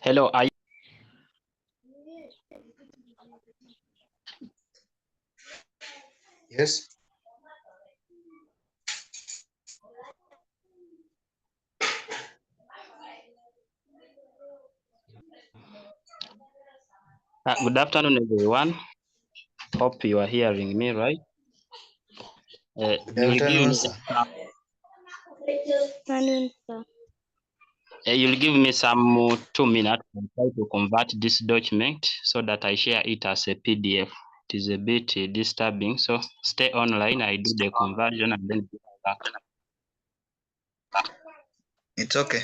Hello, Yes. good afternoon, everyone. Hope you are hearing me right. Good You will give afternoon, me sir. you'll give me some 2 minutes and try to convert this document so that I share it as a PDF. It is a bit disturbing, so stay online. I do the conversion and then be back. It's okay.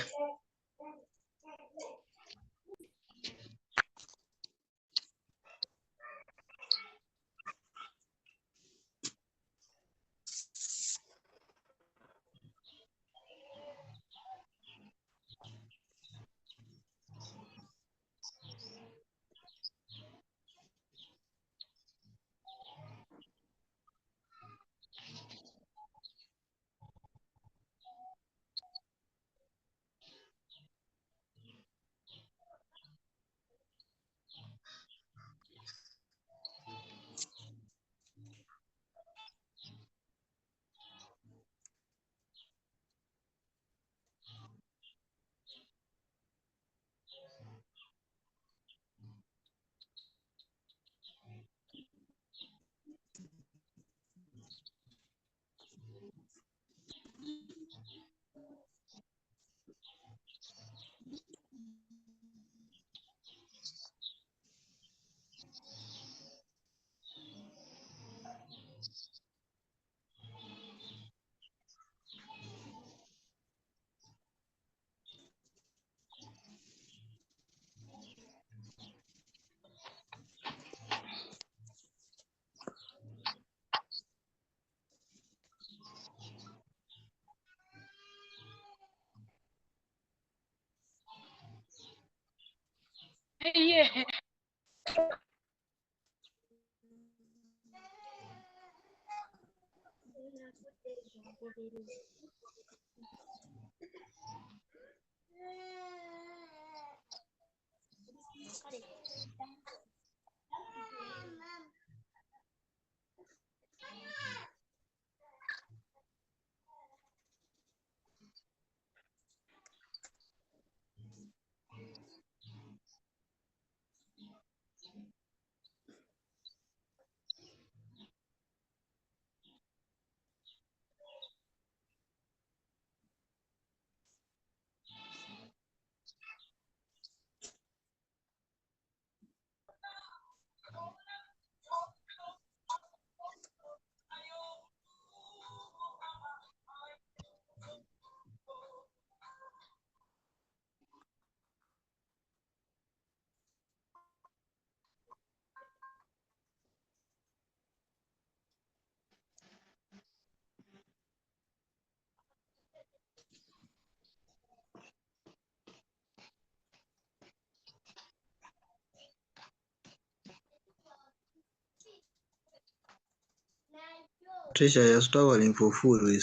Trisha, you're struggling for food with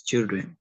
children.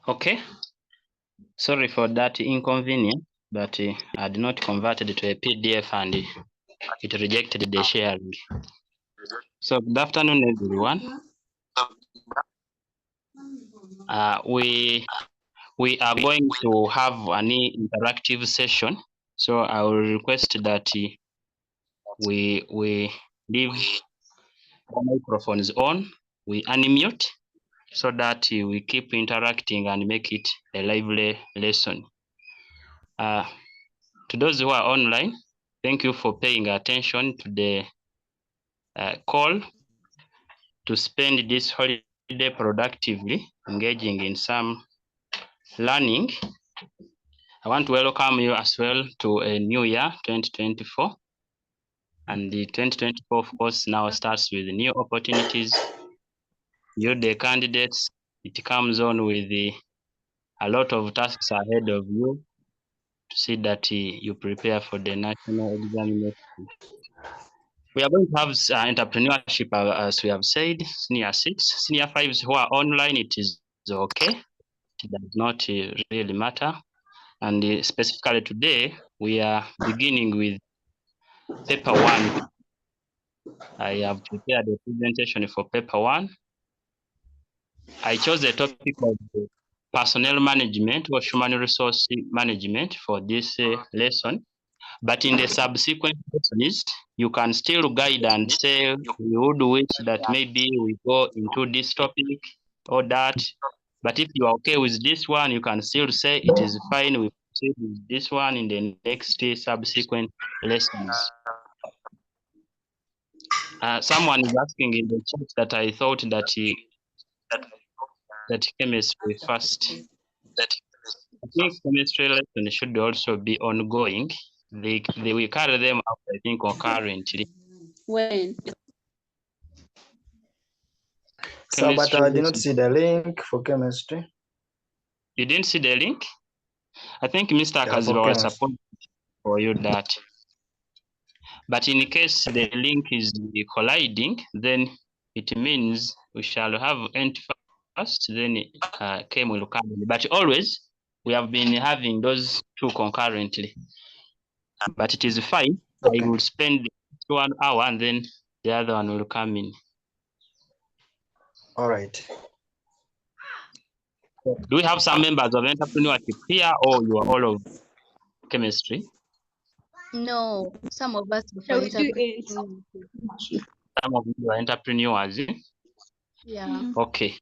Okay, sorry for that inconvenience, but I did not convert it to a PDF and it rejected the sharing. So good afternoon, everyone. We are going to have an interactive session. So I will request that we leave the microphones on, we unmute, so that we keep interacting and make it a lively lesson. To those who are online, thank you for paying attention to the call to spend this holiday productively, engaging in some learning. I want to welcome you as well to a new year, 2024. And the 2024, of course, now starts with new opportunities. You, the candidates, it comes on with a lot of tasks ahead of you to see that you prepare for the national examination. We are going to have entrepreneurship, as we have said, senior 6, senior 5s who are online. It is okay. It does not really matter. And specifically today, we are beginning with paper 1. I have prepared a presentation for paper 1. I chose the topic of personnel management or human resource management for this lesson. But in the subsequent lessons, you can still guide and say you would wish that maybe we go into this topic or that. But if you are okay with this one, you can still say it is fine. We proceed with this one in the next subsequent lessons. Someone is asking in the chat that I thought that chemistry first. I think chemistry lesson should also be ongoing. They will carry them out, I think, concurrently. When? So, but I did not see the link for chemistry. You didn't see the link? I think Mr. Kaziba was supposed for you that. But in case the link is colliding, then it means we shall have end first, then Chem will come. But always, we have been having those two concurrently. But it is fine. Okay. I will spend 1 hour and then the other one will come in. All right. Do we have some members of entrepreneurship here, or you are all of chemistry? No, some of us are Some of you are entrepreneurs. Yeah. Okay.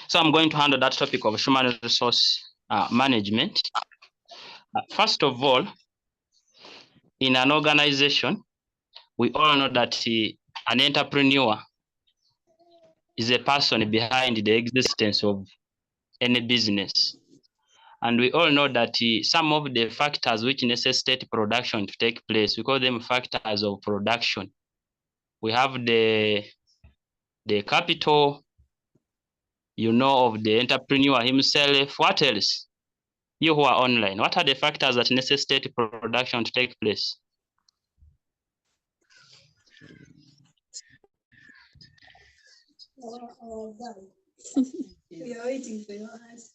So I'm going to handle that topic of human resource management. First of all, in an organization, we all know that an entrepreneur is a person behind the existence of any business. And we all know that some of the factors which necessitate production to take place, we call them factors of production. We have the capital, you know, of the entrepreneur himself. What else? You who are online, what are the factors that necessitate production to take place? We are waiting for your answer.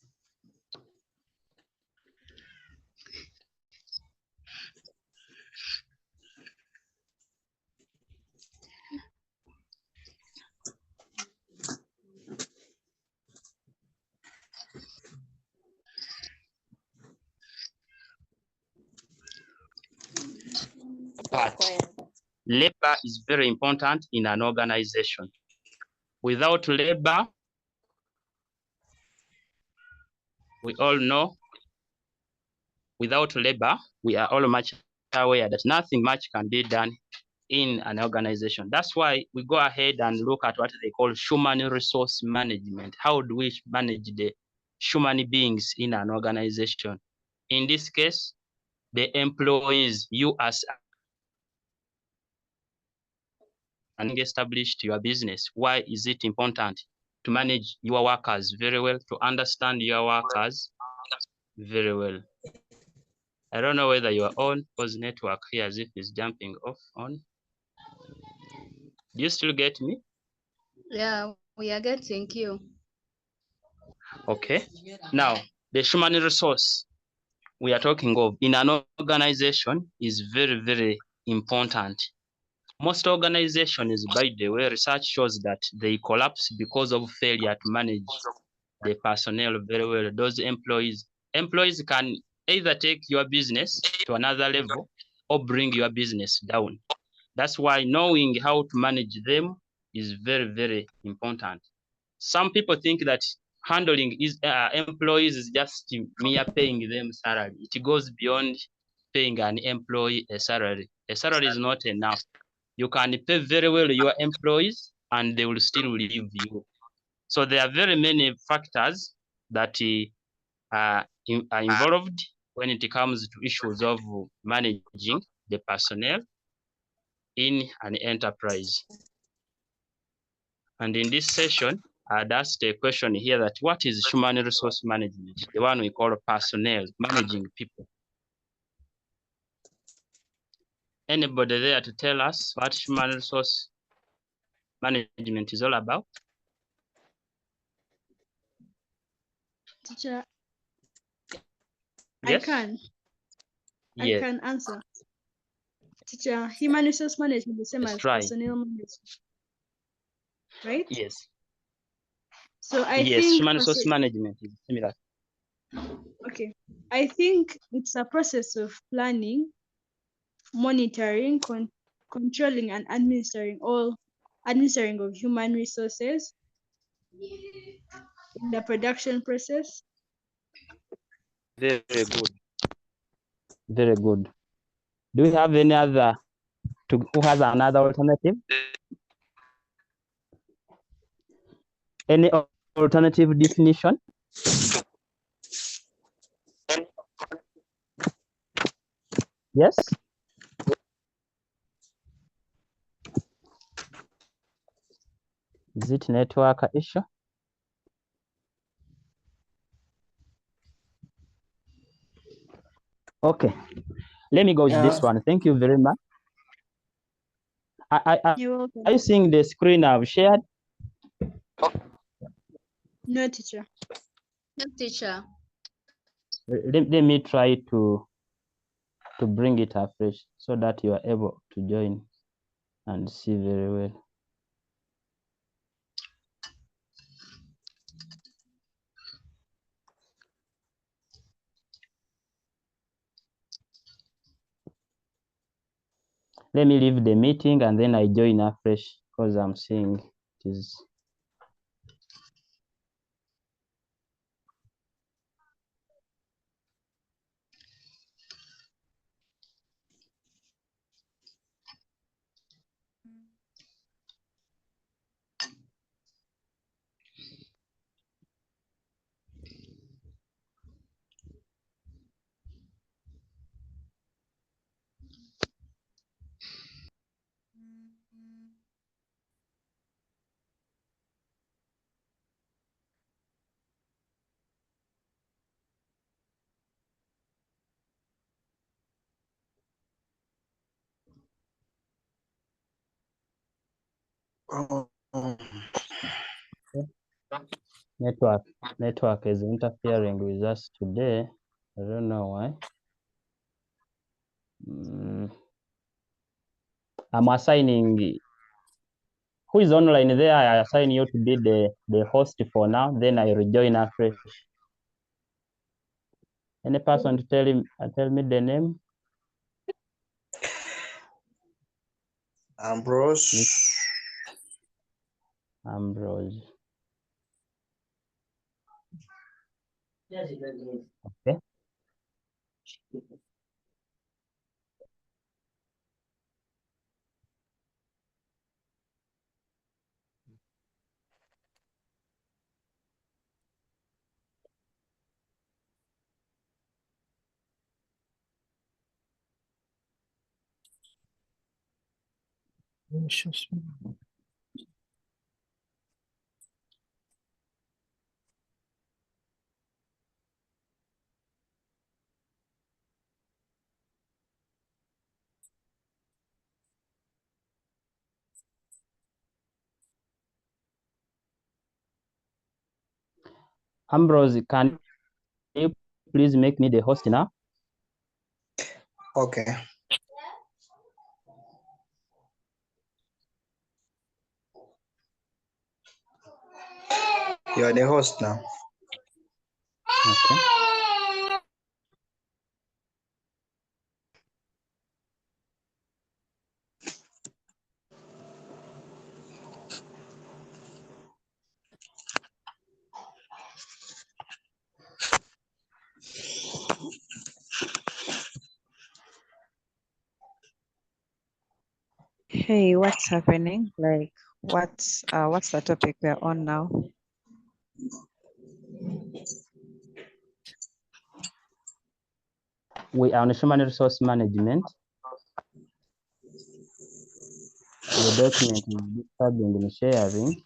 But labor is very important in an organization. Without labor, we all know, without labor, we are all much aware that nothing much can be done in an organization. That's why we go ahead and look at what they call human resource management. How do we manage the human beings in an organization? In this case, the employees, you as and established your business. Why is it important to manage your workers very well, to understand your workers very well? I don't know whether you are on, because network here as if it's jumping off on. Do you still get me? Yeah, we are getting you. Okay. Now, the human resource we are talking of in an organization is very, very important. Most organizations, by the way, research shows that they collapse because of failure to manage the personnel very well. Those employees can either take your business to another level or bring your business down. That's why knowing how to manage them is very, very important. Some people think that handling employees is just mere paying them salary. It goes beyond paying an employee a salary. A salary is not enough. You can pay very well your employees and they will still leave you. So there are very many factors that are involved when it comes to issues of managing the personnel in an enterprise. And in this session, I'd asked a question here that what is human resource management? The one we call personnel, managing people. Anybody there to tell us what human resource management is all about? Teacher, Yes? I Yes. can answer. Teacher, human resource management is the same Let's as try. personnel management, right? Yes. So I Yes, think human resource management is similar. okay. I think it's a process of planning, monitoring, controlling, and administering of human resources in the production process. Very good. Very good. Do we have any other who has another alternative? Any alternative definition? Yes? Is it network issue? Okay. Let me go with this one. Thank you very much. You're welcome. Are you seeing the screen I've shared? No, teacher. Yes, teacher. Let me try to bring it afresh so that you are able to join and see very well. Let me leave the meeting and then I join afresh because I'm seeing it is. Oh, Network is interfering with us today. I don't know why. I'm assigning who is online there. I assign you to be the host for now. Then I rejoin afresh. Any person to tell me the name? Ambrose. Ambrose. Okay. Ambrose, can you please make me the host now? Okay. You are the host now. Okay. Hey, what's happening? Like, what's the topic we're on now? We are on human resource management. The document is disturbing and sharing.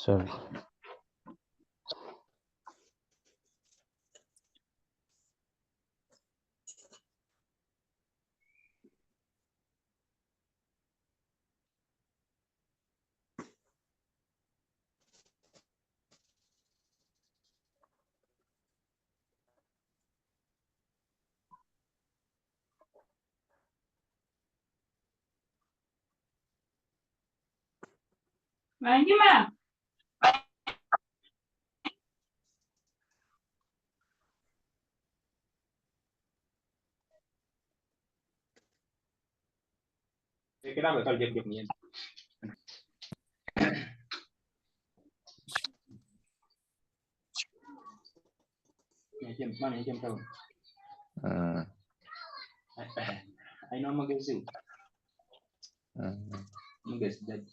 Sorry. I know magazine. Magazine.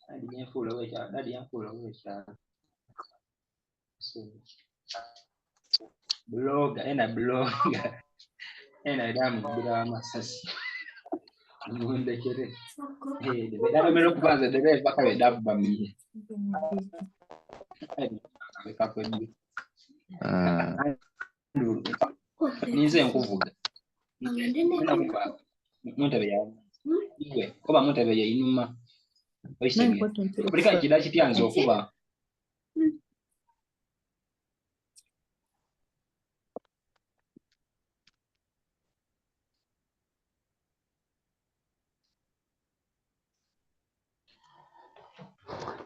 Daddy full of which daddy full of which blog and a blog and a damn drama says when the kid hey the better look back the rest back away that by me. I wake up with you. Nize nkuvuga. Mutabya. Iwe kuba mutabya inuma. Oyisemye. Kulika kida kityanzo okuba.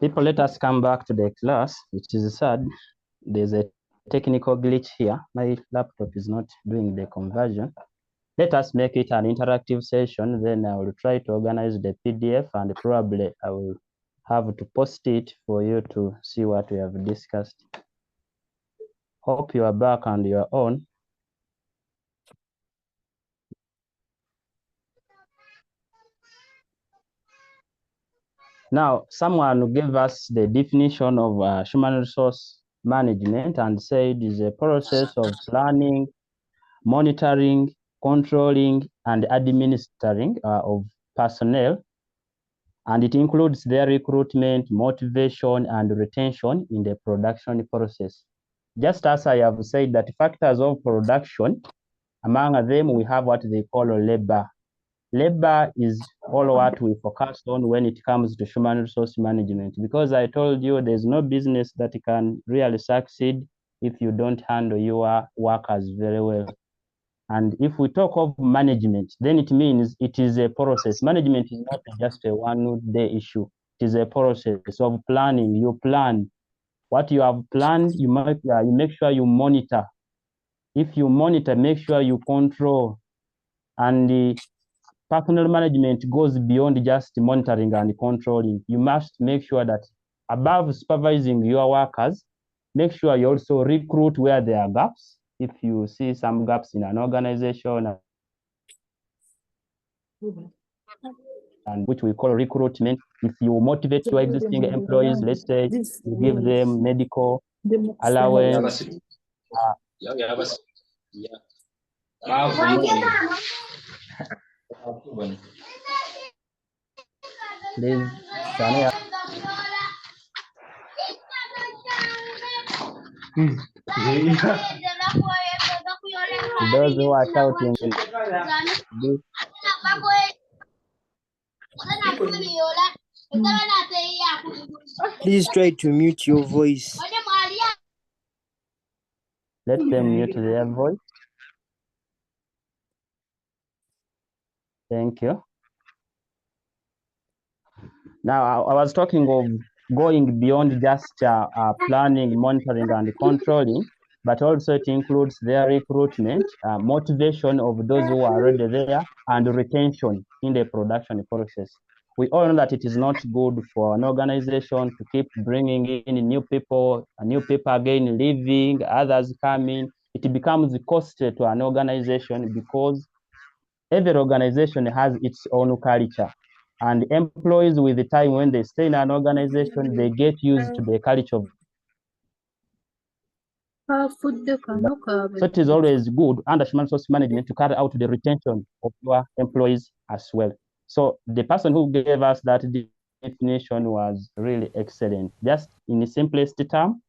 People, let us come back to the class, which is sad. There's a technical glitch here. My laptop is not doing the conversion. Let us make it an interactive session. Then I will try to organize the PDF and probably I will have to post it for you to see what we have discussed. Hope you are back and you are on. Now, someone gave us the definition of human resource management and said it is a process of planning, monitoring, controlling, and administering of personnel. And it includes their recruitment, motivation, and retention in the production process. Just as I have said that factors of production, among them we have what they call labor. Labor is all what we focus on when it comes to human resource management, because I told you there's no business that can really succeed if you don't handle your workers very well. And if we talk of management, then it means it is a process. Management is not just a one-day issue. It is a process of planning. You plan what you have planned. You make sure you monitor. If you monitor, make sure you control. And the personal management goes beyond just monitoring and controlling. You must make sure that above supervising your workers, make sure you also recruit where there are gaps. If you see some gaps in an organization, and which we call recruitment, if you motivate your existing employees, let's say you give them medical allowance. Please, those who are shouting, please try to mute your voice. Let them mute their voice. Thank you. Now, I was talking of going beyond just planning, monitoring, and controlling, but also it includes their recruitment, motivation of those who are already there, and retention in the production process. We all know that it is not good for an organization to keep bringing in new people again leaving, others coming. It becomes costly to an organization because every organization has its own culture. And employees with the time when they stay in an organization, they get used to the culture of So it is always good under human resource management to carry out the retention of your employees as well. So the person who gave us that definition was really excellent. Just in the simplest term,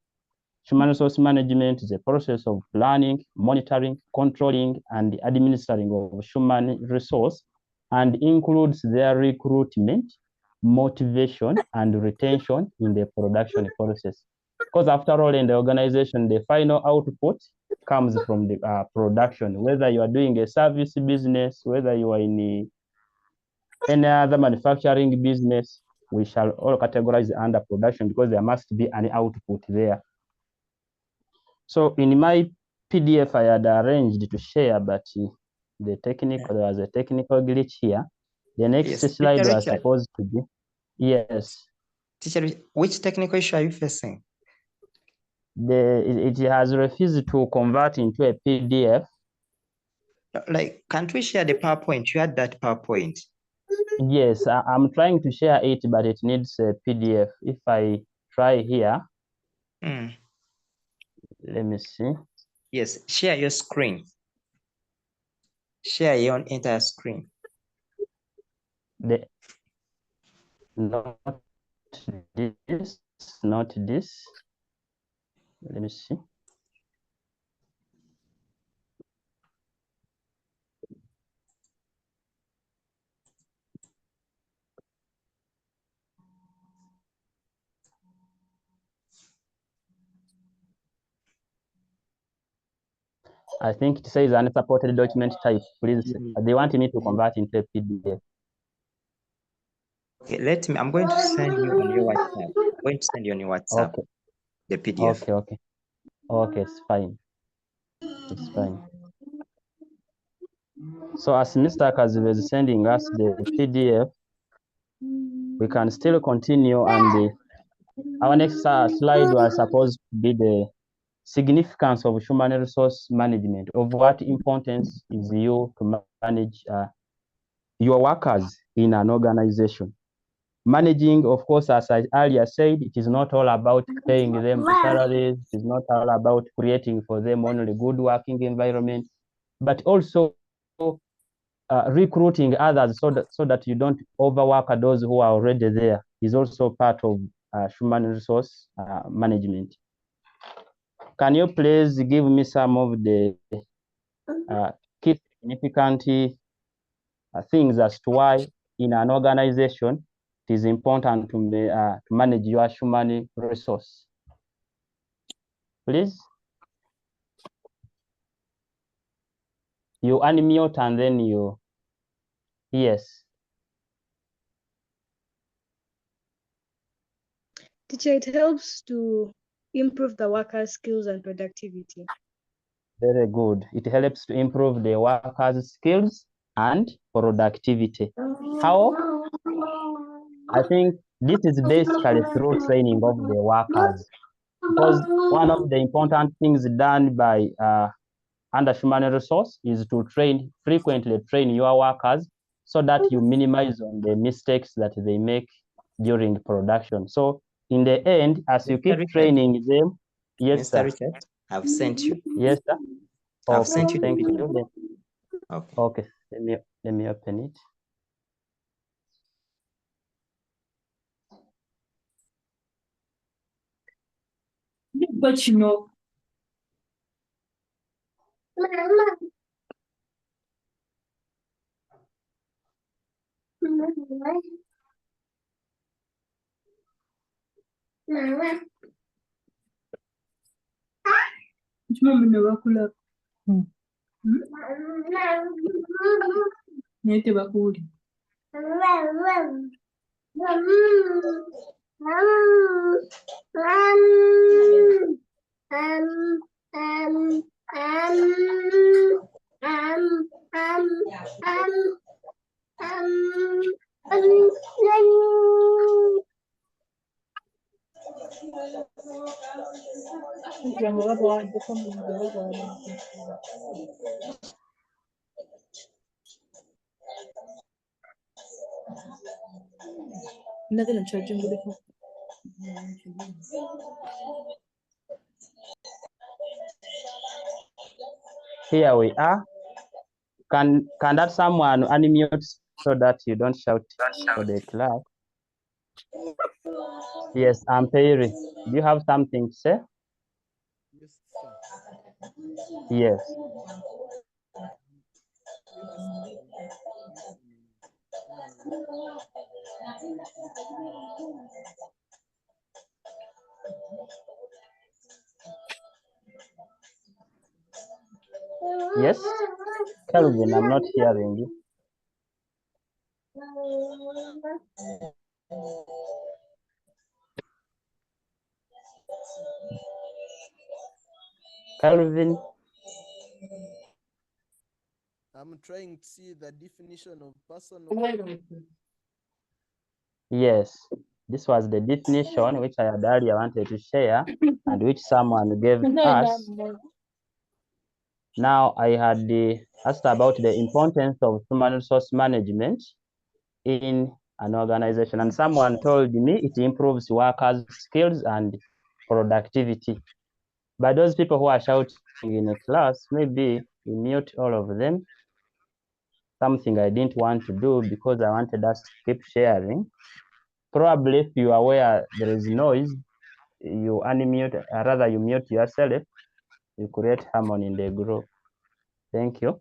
human resource management is a process of planning, monitoring, controlling, and administering of human resource, and includes their recruitment, motivation, and retention in the production process. Because after all, in the organization, the final output comes from the production, whether you are doing a service business, whether you are in any other manufacturing business, we shall all categorize under production because there must be an output there. So in my PDF, I had arranged to share, but there was a technical glitch here. The next slide was supposed to be, yes. Teacher, which technical issue are you facing? It has refused to convert into a PDF. Like, can't we share the PowerPoint? You had that PowerPoint. Yes, I'm trying to share it, but it needs a PDF. If I try here, let me see. Yes, share your screen. Share your entire screen. Not this, not this. Let me see. I think it says unsupported document type. Please, they want me to convert into a PDF. Okay, I'm going to send you on your WhatsApp. I'm going to send you on your WhatsApp the PDF. Okay, it's fine. It's fine. So as Mr. Kazi is sending us the PDF, we can still continue, and our next slide was supposed to be the significance of human resource management, of what importance is you to manage your workers in an organization. Managing, of course, as I earlier said, it is not all about paying them salaries. It is not all about creating for them only good working environment, but also recruiting others so that you don't overwork those who are already there is also part of human resource management. Can you please give me some of the key significant things as to why in an organization it is important to manage your human resource? Please. You unmute and then you, yes. Teacher, it helps to improve the workers' skills and productivity. Very good. It helps to improve the workers' skills and productivity. How? I think this is basically through training of the workers, because one of the important things done by under human resource is to frequently train your workers so that you minimize on the mistakes that they make during production. So in the end, as you keep training them, yes, Mr. Richard, I've sent you. Yes, sir. I've sent you. Thank you. Okay. Let me open it. But you know, nete bakuli. Nothing charging with it. Here we are. Can that someone unmute so that you don't shout for the class? Yes, Ampere. Do you have something to say? Yes, sir. Yes. Yes, Kelvin, I'm not hearing you. Kelvin, I'm trying to see the definition of personal. yes, this was the definition which I had earlier wanted to share and which someone gave us. Now I had asked about the importance of human resource management in an organization, and someone told me it improves workers' skills and productivity. But those people who are shouting in a class, maybe we mute all of them. Something I didn't want to do because I wanted us to keep sharing. Probably if you are aware there is noise, you unmute, rather you mute yourself, you create harmony in the group. Thank you.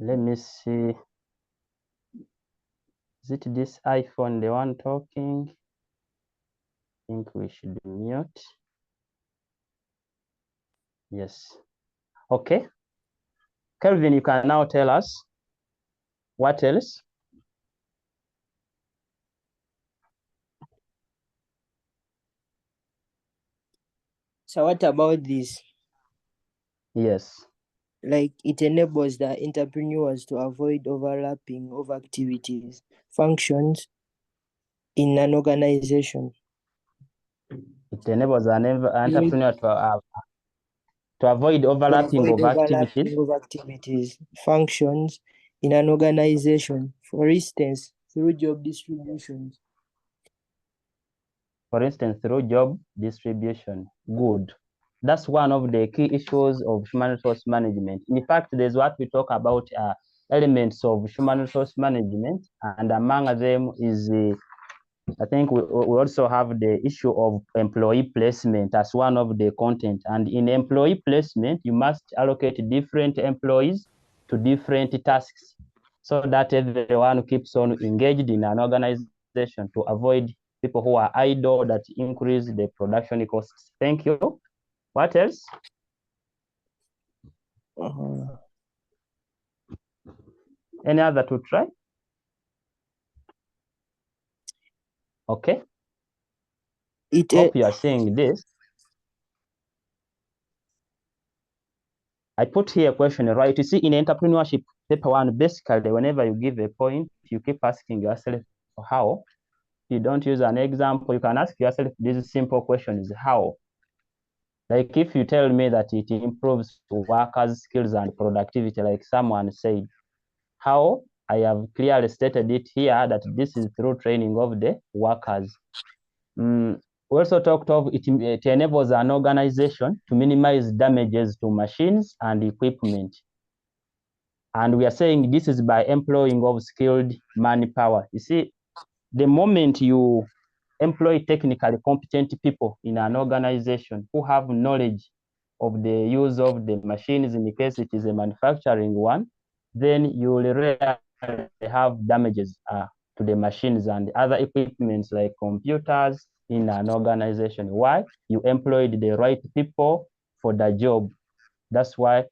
Let me see. Is it this iPhone, the one talking? I think we should mute. Yes. Okay. Kelvin, you can now tell us what else? So what about this? Yes. Like it enables the entrepreneurs to avoid overlapping of activities, functions in an organization. It enables an entrepreneur to avoid overlapping of activities, functions in an organization, for instance, through job distributions. For instance, through job distribution. Good. That's one of the key issues of human resource management. In fact, there's what we talk about elements of human resource management, and among them is I think we also have the issue of employee placement as one of the content. And in employee placement, you must allocate different employees to different tasks so that everyone keeps on engaged in an organization to avoid people who are idle that increase the production costs. Thank you. What else? Any other to try? Okay. Hope you are seeing this. I put here a question, right? You see, in entrepreneurship, paper one, basically, whenever you give a point, you keep asking yourself how. You don't use an example. You can ask yourself this simple question is how. Like if you tell me that it improves workers' skills and productivity, like someone said, how? I have clearly stated it here that this is through training of the workers. We also talked of it enables an organization to minimize damages to machines and equipment. And we are saying this is by employing of skilled manpower. You see, the moment you employ technically competent people in an organization who have knowledge of the use of the machines, in the case it is a manufacturing one, then you will rarely have damages to the machines and other equipments like computers in an organization. Why? You employed the right people for the job. That's why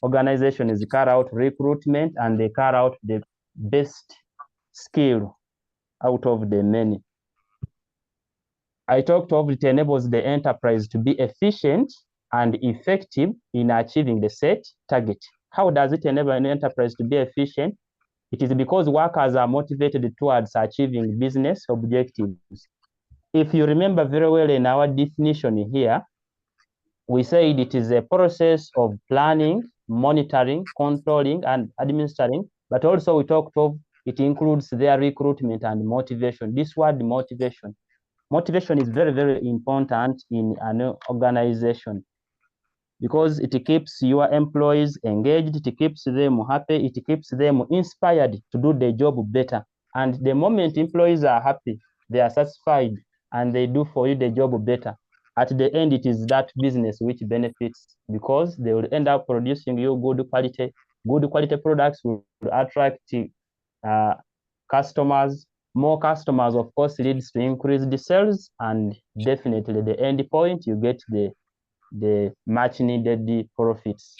organization is carry out recruitment and they carry out the best skill out of the many. I talked of it enables the enterprise to be efficient and effective in achieving the set target. How does it enable an enterprise to be efficient? It is because workers are motivated towards achieving business objectives. If you remember very well in our definition here, we said it is a process of planning, monitoring, controlling, and administering, but also we talked of it includes their recruitment and motivation. This word motivation. Motivation is very, very important in an organization because it keeps your employees engaged, it keeps them happy, it keeps them inspired to do the job better. And the moment employees are happy, they are satisfied, and they do for you the job better, at the end, it is that business which benefits because they will end up producing you good quality products will attract customers. More customers, of course, leads to increase the sales, and definitely the end point, you get the much needed profits.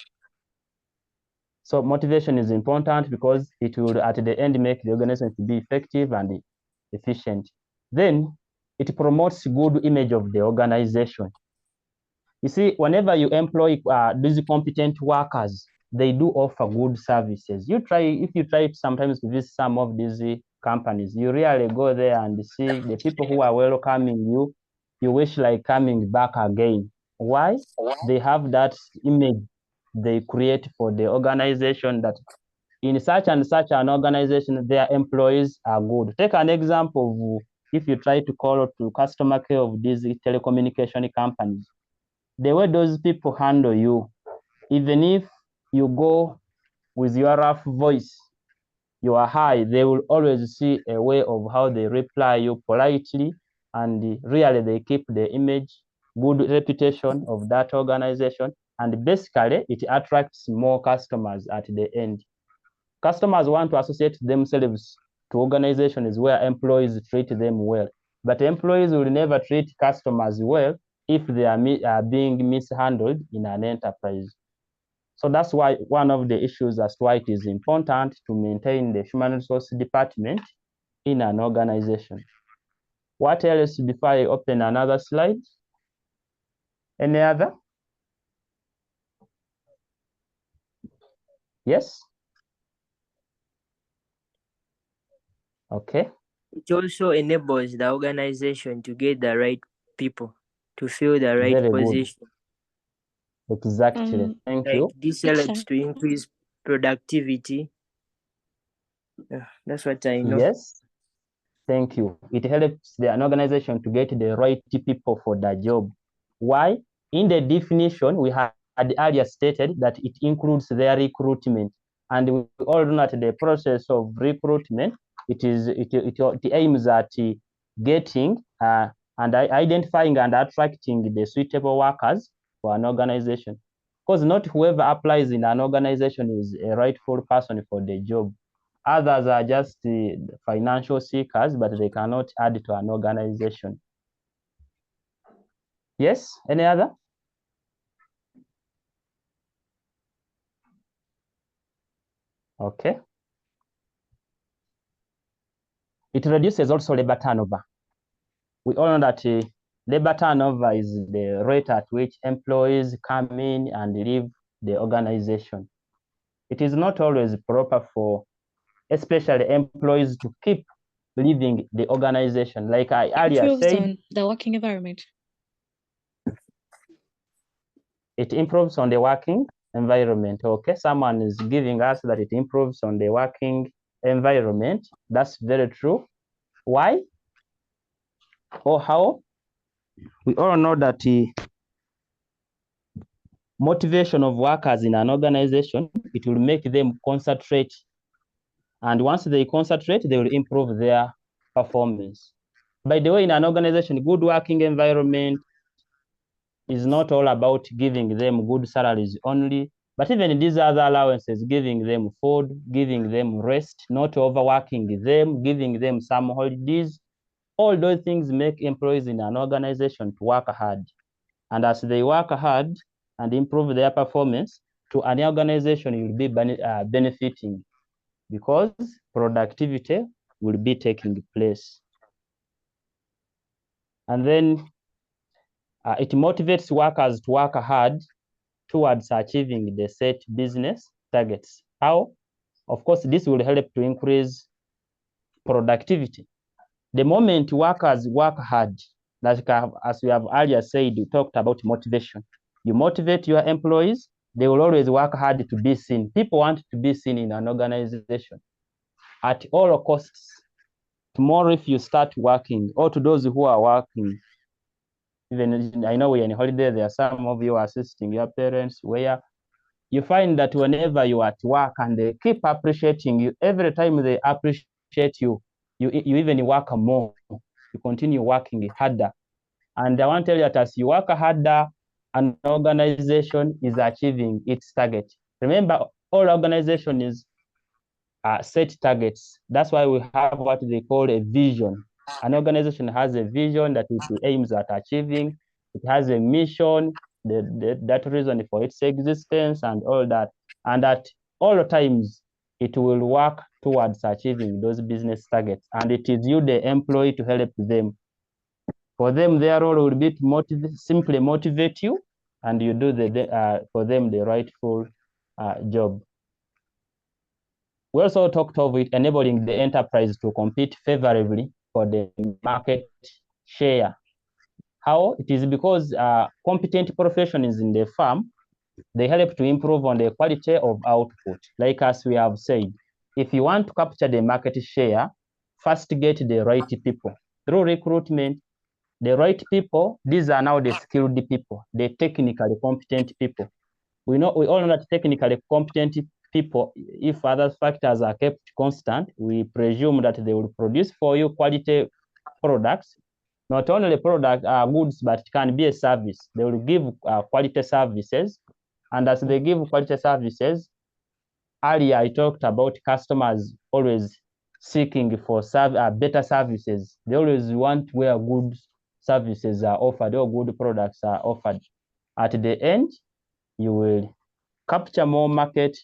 So motivation is important because it will at the end make the organization to be effective and efficient. Then it promotes good image of the organization. You see, whenever you employ these competent workers, they do offer good services. If you try sometimes to visit some of these companies, you really go there and see the people who are welcoming you. You wish like coming back again. Why? They have that image they create for the organization that in such and such an organization, their employees are good. Take an example of if you try to call to customer care of these telecommunication companies, the way those people handle you, even if you go with your rough voice, you are high, they will always see a way of how they reply you politely, and really they keep the image, good reputation of that organization, and basically it attracts more customers at the end. Customers want to associate themselves to organizations where employees treat them well, but employees will never treat customers well if they are being mishandled in an enterprise. So that's why one of the issues as to why it is important to maintain the human resource department in an organization. What else before I open another slide? Any other? Yes? Okay. It also enables the organization to get the right people to fill the right Very position. Good. Exactly. Thank Like you. this helps to increase productivity. Yeah, that's what I know. Yes. Thank you. It helps an organization to get the right people for the job. Why? In the definition, we had earlier stated that it includes their recruitment. And we all know that the process of recruitment, it aims at getting and identifying and attracting the suitable workers for an organization. Because not whoever applies in an organization is a rightful person for the job. Others are just financial seekers, but they cannot add to an organization. Yes, any other? Okay. It reduces also labor turnover. We all know that labor turnover is the rate at which employees come in and leave the organization. It is not always proper for especially employees to keep leaving the organization. Like I earlier said, the working environment. It improves on the working environment. Okay, someone is giving us that it improves on the working environment. That's very true. Why or how? We all know that the motivation of workers in an organization, it will make them concentrate. And once they concentrate, they will improve their performance. By the way, in an organization, good working environment is not all about giving them good salaries only, but even these other allowances, giving them food, giving them rest, not overworking them, giving them some holidays, all those things make employees in an organization to work hard. And as they work hard and improve their performance, to an organization will be benefiting because productivity will be taking place. And then it motivates workers to work hard towards achieving the set business targets. How? Of course, this will help to increase productivity. The moment workers work hard, like as we have earlier said, we talked about motivation. You motivate your employees, they will always work hard to be seen. People want to be seen in an organization at all costs. Tomorrow, if you start working, or to those who are working, even I know we're in holiday, there are some of you assisting your parents, where you find that whenever you are at work and they keep appreciating you, every time they appreciate you, you even work more, you continue working harder. And I want to tell you that as you work harder, an organization is achieving its target. Remember, all organization is set targets. That's why we have what they call a vision. An organization has a vision that it aims at achieving. It has a mission, that reason for its existence and all that. And at all times, it will work towards achieving those business targets. And it is you, the employee, to help them. For them, their role will be to simply motivate you, and you do for them the rightful job. We also talked of it enabling the enterprise to compete favorably for the market share. How? It is because competent professionals in the firm, they help to improve on the quality of output. Like as we have said, if you want to capture the market share, first get the right people. Through recruitment, the right people, these are now the skilled people, the technically competent people. We all know that technically competent people, if other factors are kept constant, we presume that they will produce for you quality products. Not only product goods, but it can be a service. They will give quality services. And as they give quality services, earlier I talked about customers always seeking for better services. They always want where good services are offered or good products are offered. At the end, you will capture more market,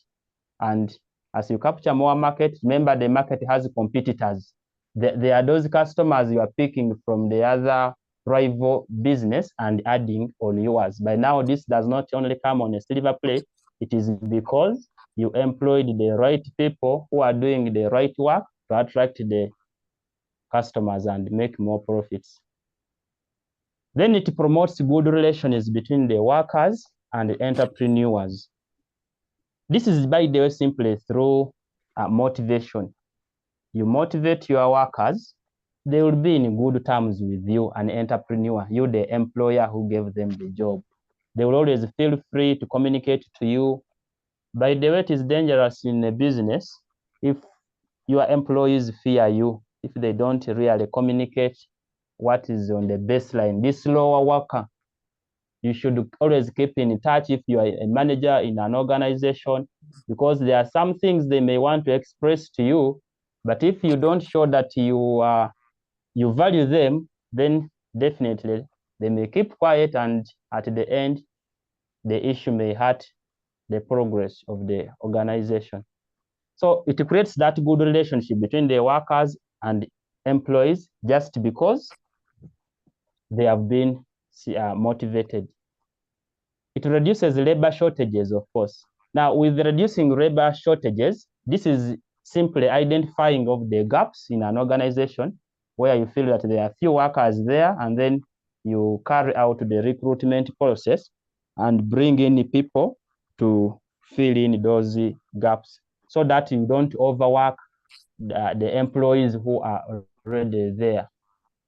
and as you capture more market, remember the market has competitors. There are those customers you are picking from the other rival business and adding on yours. By now, this does not only come on a silver plate, it is because you employed the right people who are doing the right work to attract the customers and make more profits. Then it promotes good relations between the workers and the entrepreneurs. This is, by the way, simply through motivation. You motivate your workers, they will be in good terms with you, an entrepreneur, you, the employer who gave them the job. They will always feel free to communicate to you. By the way, it is dangerous in a business if your employees fear you, if they don't really communicate what is on the baseline. This lower worker, you should always keep in touch if you are a manager in an organization, because there are some things they may want to express to you, but if you don't show that you value them, then definitely they may keep quiet, and at the end, the issue may hurt the progress of the organization. So it creates that good relationship between the workers and employees just because they have been motivated. It reduces labor shortages, of course. Now, with reducing labor shortages, this is simply identifying of the gaps in an organization where you feel that there are few workers there, and then you carry out the recruitment process and bring in people to fill in those gaps so that you don't overwork the employees who are already there.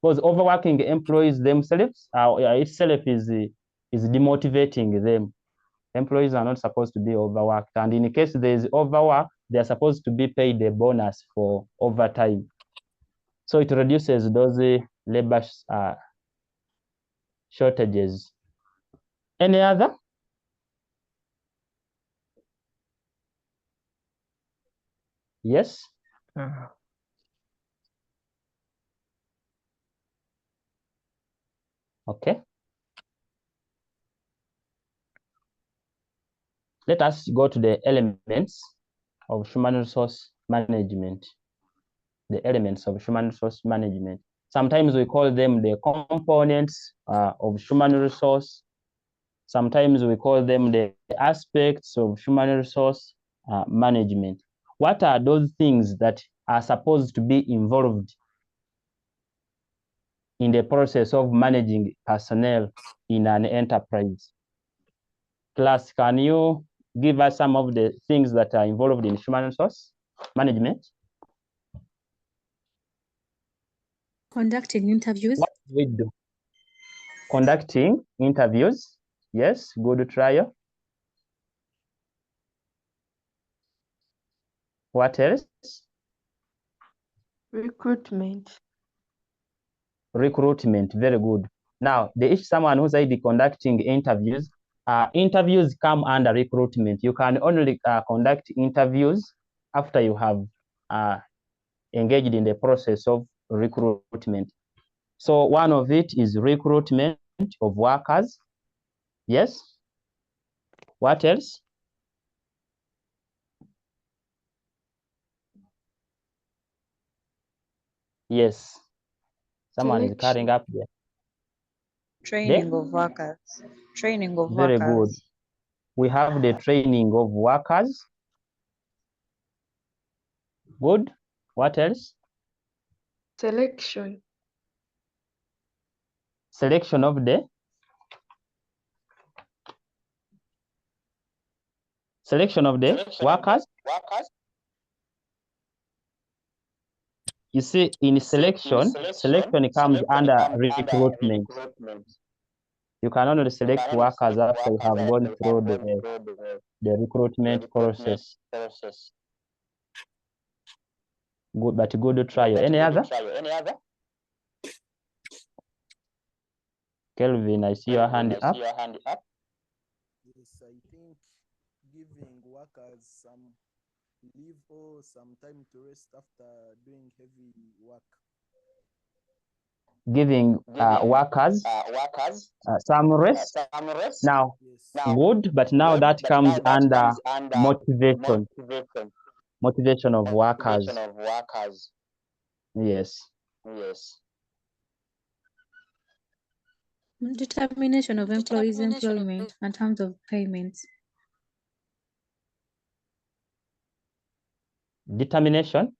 Because overworking employees themselves itself is demotivating them. Employees are not supposed to be overworked, and in case there is overwork, they are supposed to be paid a bonus for overtime. So it reduces those labor shortages. Any other? Yes? Okay. Let us go to the elements of human resource management. The elements of human resource management. Sometimes we call them the components of human resource. Sometimes we call them the aspects of human resource management. What are those things that are supposed to be involved in the process of managing personnel in an enterprise? Class, can you give us some of the things that are involved in human resource management? Conducting interviews. What do we do? Conducting interviews. Yes, good trial. What else? Recruitment. Recruitment, very good. Now, there is someone who said conducting interviews. Interviews come under recruitment. You can only conduct interviews after you have engaged in the process of recruitment. So one of it is recruitment of workers. Yes. What else? Yes. Someone is carrying up there. Training of workers. Training of Very good. workers. We have the training of workers. Good. What else? Selection. Selection of the workers. You see, in selection comes under recruitment. You can only select workers after you have gone through the recruitment process. Good, but good trial. Any other? Kelvin, I see your hand up. Yes, I think giving workers some leave or some time to rest after doing heavy work. Giving workers some rest. Now, good, but now that comes under motivation. Motivation of workers. Yes. Determination of employees' employment and terms of payment. Determination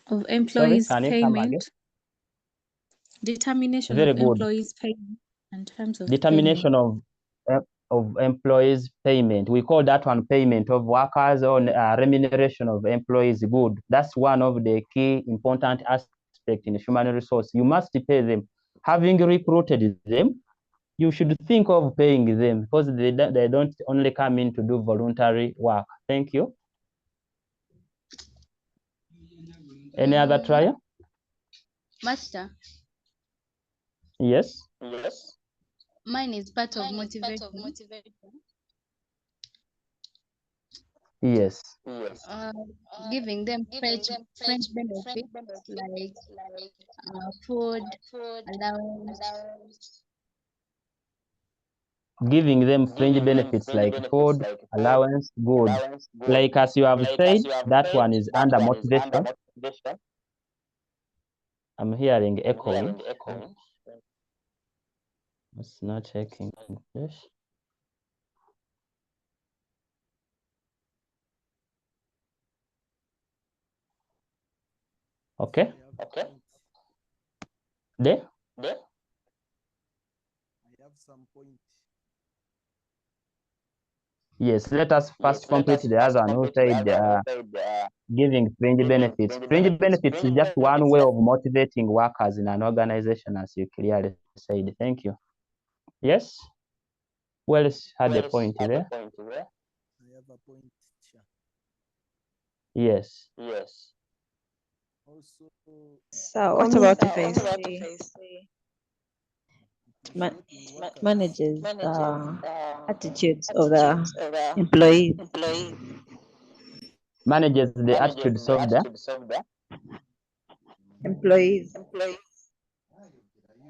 of employees' Sorry, can you come again? payment. Determination Very of good. employees' payment and terms of Determination payment. of employees' payment. We call that one payment of workers or remuneration of employees. Good. That's one of the key important aspects in human resource. You must pay them. Having recruited them, you should think of paying them because they don't only come in to do voluntary work. Thank you. Any other trial? Master, Yes. mine is part of motivation. Yes. Giving them fringe benefits like food, allowance. Giving them fringe benefits like food, allowance, good. Like as you have said, that one is under motivation. I'm hearing echoing. It's not checking. Yes. Okay. There? I have some point. Yes, let us first complete the other one who said giving fringe benefits. Fringe benefits is just one way of motivating workers in an organization, as you clearly said. Thank you. Yes? Who else had a point there? I have a point. Yes. Also, So what about if I say manages attitudes of the employees? Manages the attitudes of the employees.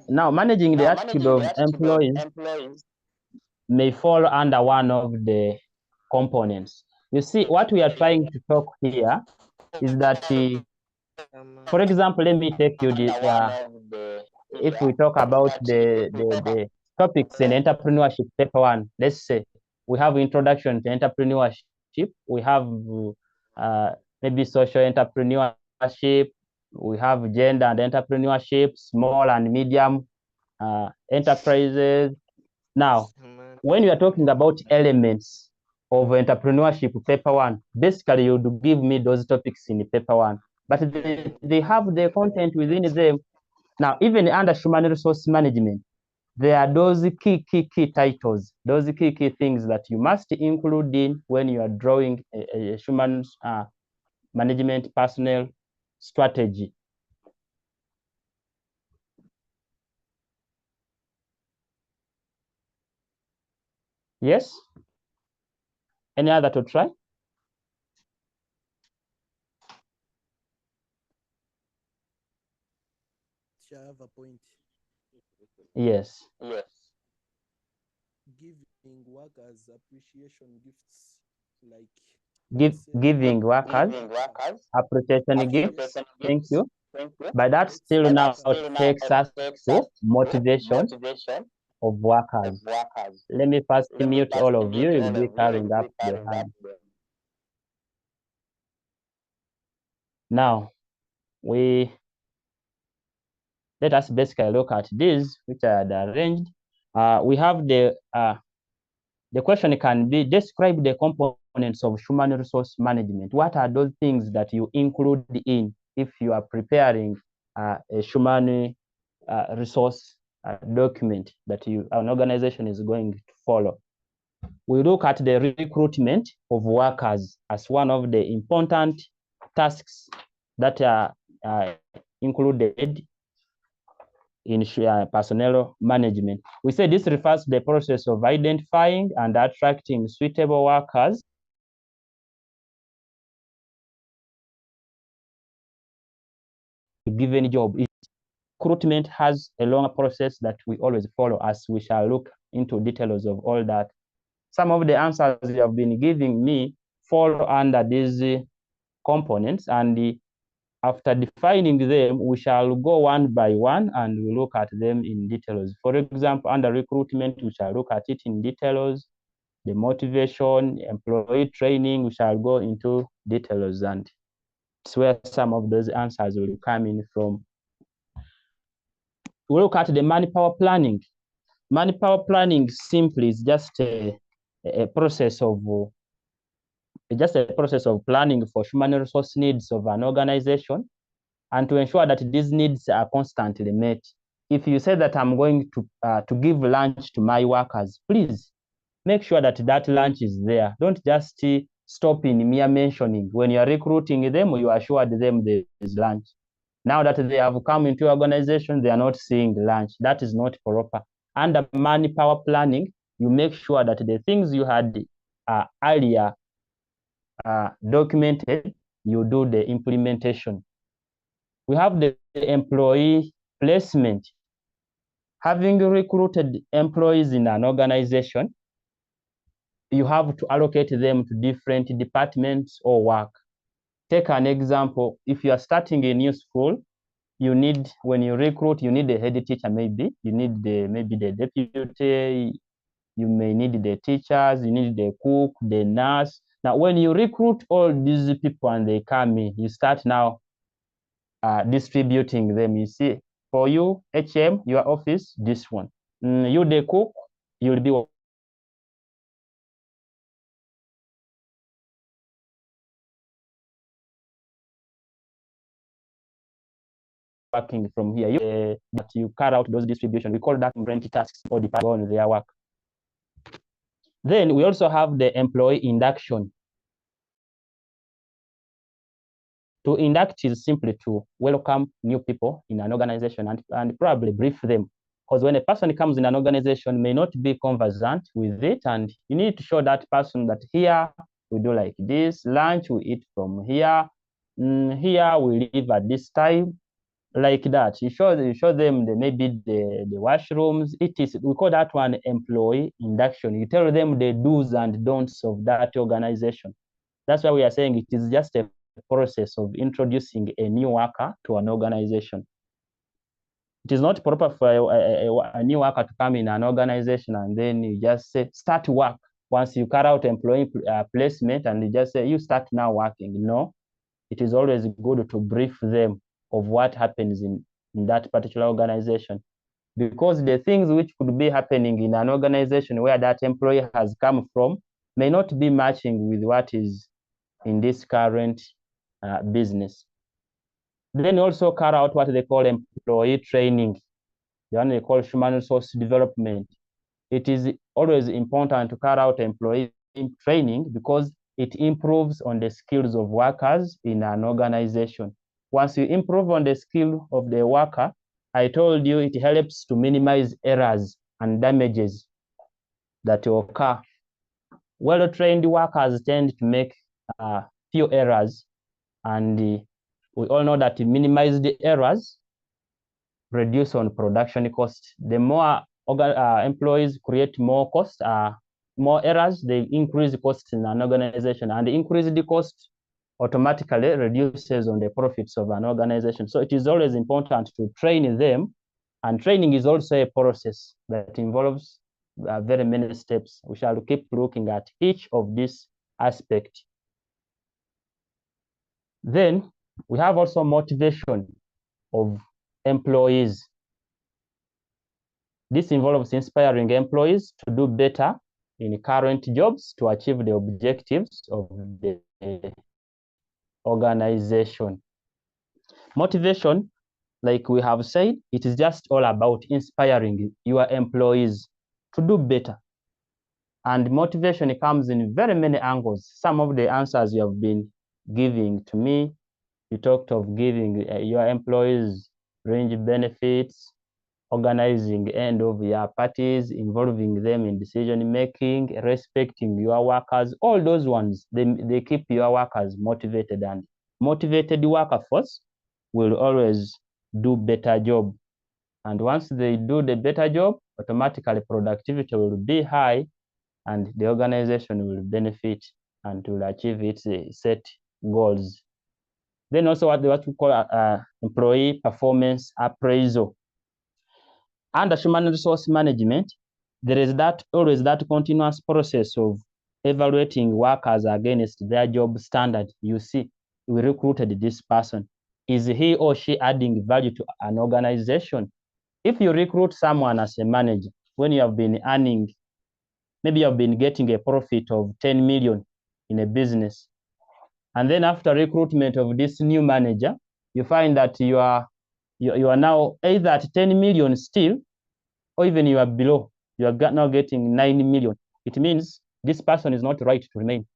Now, managing the attitude of employees may fall under one of the components. You see, what we are trying to talk here is that, for example, let me take you if we talk about the topics in entrepreneurship paper 1, let's say we have introduction to entrepreneurship, we have maybe social entrepreneurship, we have gender and entrepreneurship, small and medium enterprises. Now, when you are talking about elements of entrepreneurship, paper one, basically you would give me those topics in paper one, but they have the content within them. Now, even under human resource management, there are those key titles, those key things that you must include in when you are drawing a human management personnel strategy. Yes? Any other to try? I have a point. Yes. Giving workers appreciation gifts, like Giving workers appreciation gifts. Thank you. But that still now takes us to motivation of workers. Let me first mute all of you. You'll be carrying up the hand. Now, let us basically look at these, which I had arranged. We have the question can be, describe the components of human resource management. What are those things that you include in if you are preparing a human resource document that an organization is going to follow? We look at the recruitment of workers as one of the important tasks that are included in personnel management. We say this refers to the process of identifying and attracting suitable workers to a given job. Recruitment has a longer process that we always follow, as we shall look into details of all that. Some of the answers you have been giving me fall under these components, and after defining them, we shall go one by one and we look at them in details. For example, under recruitment, we shall look at it in details. The motivation, employee training, we shall go into details, and it's where some of those answers will come in from. We look at the manpower planning. Manpower planning simply is just a process of planning for human resource needs of an organization, and to ensure that these needs are constantly met. If you say that I'm going to give lunch to my workers, please make sure that that lunch is there. Don't just stop in mere mentioning. When you are recruiting them, you assured them there is lunch. Now that they have come into your organization, they are not seeing lunch. That is not proper. Under manpower planning, you make sure that the things you had earlier documented, you do the implementation. We have the employee placement. Having recruited employees in an organization, you have to allocate them to different departments or work. Take an example. If you are starting a new school, you need, when you recruit, you need a head teacher, maybe. You need maybe the deputy. You may need the teachers. You need the cook, the nurse. Now, when you recruit all these people and they come in, you start now distributing them. You see, for you, HM, your office, this one. You, the cook, you'll be working from here. But you carry out those distribution. We call that rent tasks or department on their work. Then we also have the employee induction. To induct is simply to welcome new people in an organization and probably brief them. Because when a person comes in an organization, may not be conversant with it, and you need to show that person that here we do like this, lunch we eat from here, here we live at this time, like that. You show them maybe the washrooms. We call that one employee induction. You tell them the do's and don'ts of that organization. That's why we are saying it is just a process of introducing a new worker to an organization. It is not proper for a new worker to come in an organization and then you just say, start work. Once you carry out employee placement and you just say, you start now working. No, it is always good to brief them of what happens in that particular organization. because the things which could be happening in an organization where that employee has come from may not be matching with what is in this current business. Then also carry out what they call employee training, the one they call human resource development. It is always important to carry out employee training because it improves on the skills of workers in an organization. Once you improve on the skill of the worker, I told you it helps to minimize errors and damages that occur. Well-trained workers tend to make few errors, and we all know that to minimize the errors, reduce on production cost. The more employees create more cost, more errors, they increase the costs in an organization, and increase the cost automatically reduces on the profits of an organization. So it is always important to train them, and training is also a process that involves very many steps. We shall keep looking at each of these aspects. Then we have also motivation of employees. This involves inspiring employees to do better in current jobs to achieve the objectives of the organization. Motivation, like we have said, it is just all about inspiring your employees to do better. And motivation comes in very many angles. Some of the answers you have been giving to me, you talked of giving your employees range benefits, organizing end of year parties, involving them in decision making, respecting your workers. All those ones, they keep your workers motivated, and motivated workforce will always do better job. And once they do the better job, automatically productivity will be high, and the organization will benefit and will achieve its set goals. Then also what we call employee performance appraisal. Under human resource management, there is always that continuous process of evaluating workers against their job standard. You see, we recruited this person. Is he or she adding value to an organization? If you recruit someone as a manager, when you have been earning, maybe you have been getting a profit of 10 million in a business, and then after recruitment of this new manager, you find that you are now either at 10 million still, or even you are below, you are now getting 9 million. It means this person is not right to remain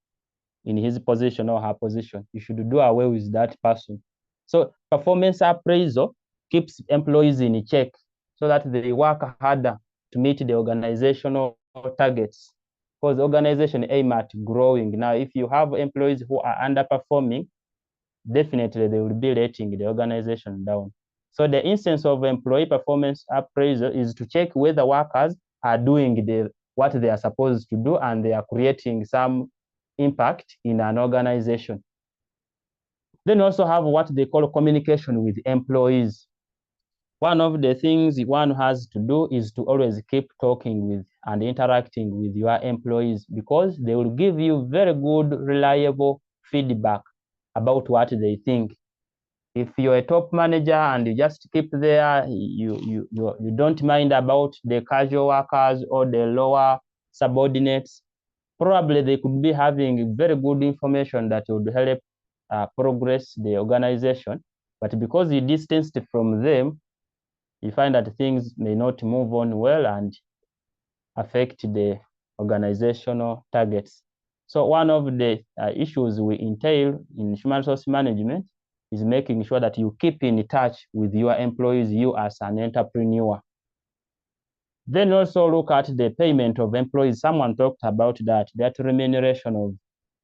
in his position or her position. You should do away with that person. So performance appraisal keeps employees in check so that they work harder to meet the organizational targets, because the organization aim at growing. Now, if you have employees who are underperforming, definitely they will be letting the organization down. So the instance of employee performance appraisal is to check whether workers are doing what they are supposed to do, and they are creating some impact in an organization. Then also have what they call communication with employees. One of the things one has to do is to always keep talking with and interacting with your employees, because they will give you very good, reliable feedback about what they think. If you're a top manager and you just keep there, you don't mind about the casual workers or the lower subordinates, probably they could be having very good information that would help progress the organization. But because you distanced from them, you find that things may not move on well and affect the organizational targets. So one of the issues we entail in human resource management is making sure that you keep in touch with your employees, you as an entrepreneur. Then also look at the payment of employees. Someone talked about that remuneration of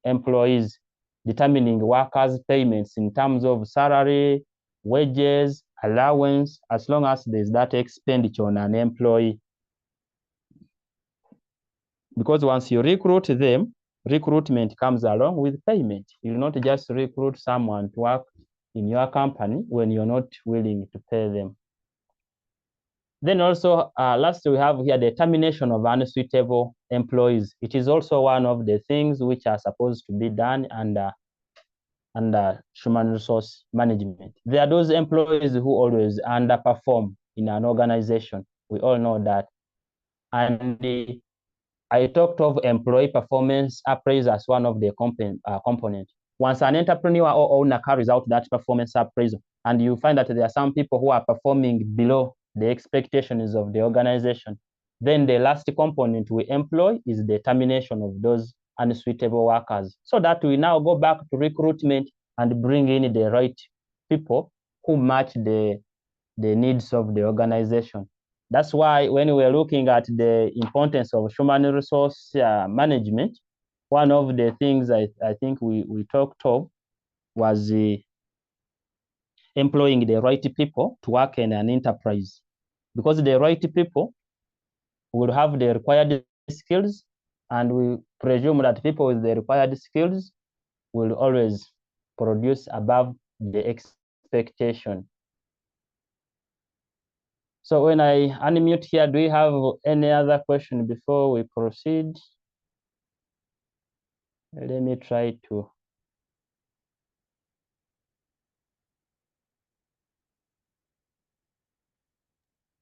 employees, determining workers' payments in terms of salary, wages, allowance, as long as there's that expenditure on an employee. Because once you recruit them, recruitment comes along with payment. You'll not just recruit someone to work in your company when you're not willing to pay them. Then also, last we have here the termination of unsuitable employees. It is also one of the things which are supposed to be done under human resource management. There are those employees who always underperform in an organization. We all know that. And I talked of employee performance appraisal as one of the component. Once an entrepreneur or owner carries out that performance appraisal, and you find that there are some people who are performing below the expectations of the organization, then the last component we employ is the termination of those unsuitable workers, so that we now go back to recruitment and bring in the right people who match the needs of the organization. That's why when we're looking at the importance of human resource management, one of the things I think we talked of was employing the right people to work in an enterprise, because the right people will have the required skills, and we presume that people with the required skills will always produce above the expectation. So when I unmute here, do you have any other question before we proceed? Let me try to.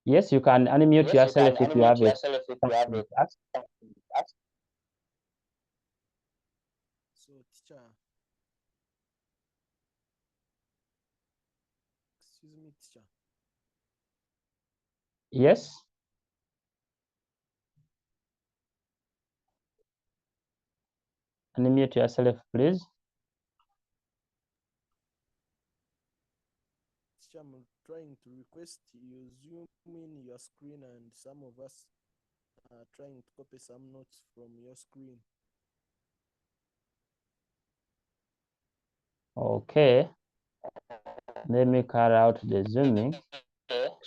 Yes, you can unmute yourself if you have it. So, teacher, excuse me, teacher. Yes. Unmute yourself, please. Teacher, I'm trying to request you zoom in your screen, and some of us are trying to copy some notes from your screen. Okay. Let me carry out the zooming.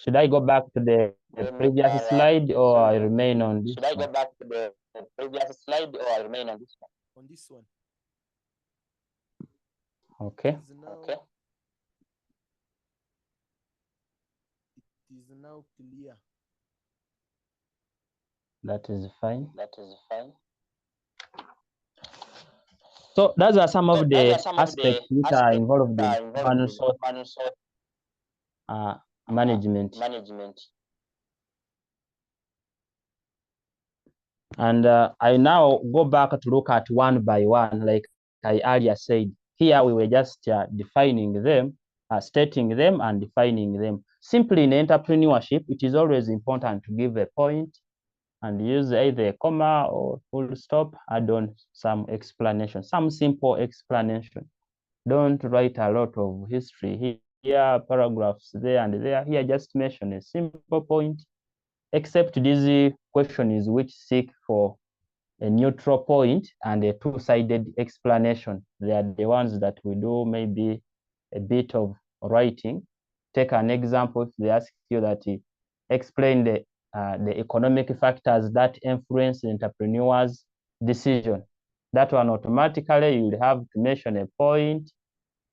Should I go back to the previous slide, or I remain on this? Should I go back to the previous slide, or I remain on this one? On this one. Okay. Okay. It is now clear. That is fine. That is fine. So those are some of the aspects which are involved in human resource management. And I now go back to look at one by one, like I earlier said. Here we were just defining them, stating them and defining them. Simply in entrepreneurship, it is always important to give a point and use either a comma or full stop, add on some explanation, some simple explanation. Don't write a lot of history here, paragraphs there and there. Here, just mention a simple point, except these questions which seek for a neutral point and a two-sided explanation. They are the ones that we do maybe a bit of writing. Take an example. If they ask you that explain the economic factors that influence the entrepreneur's decision, that one automatically you will have to mention a point,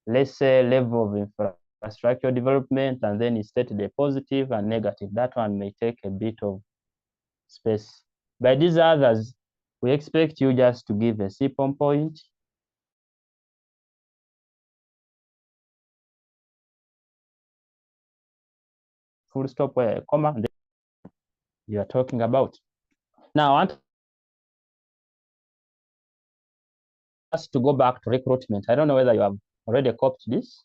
let's say level of infrastructure development, and then you state the positive and negative. That one may take a bit of space. By these others, we expect you just to give a simple point. Full stop where a comma you are talking about. Now, I want us to go back to recruitment. I don't know whether you have already copied this.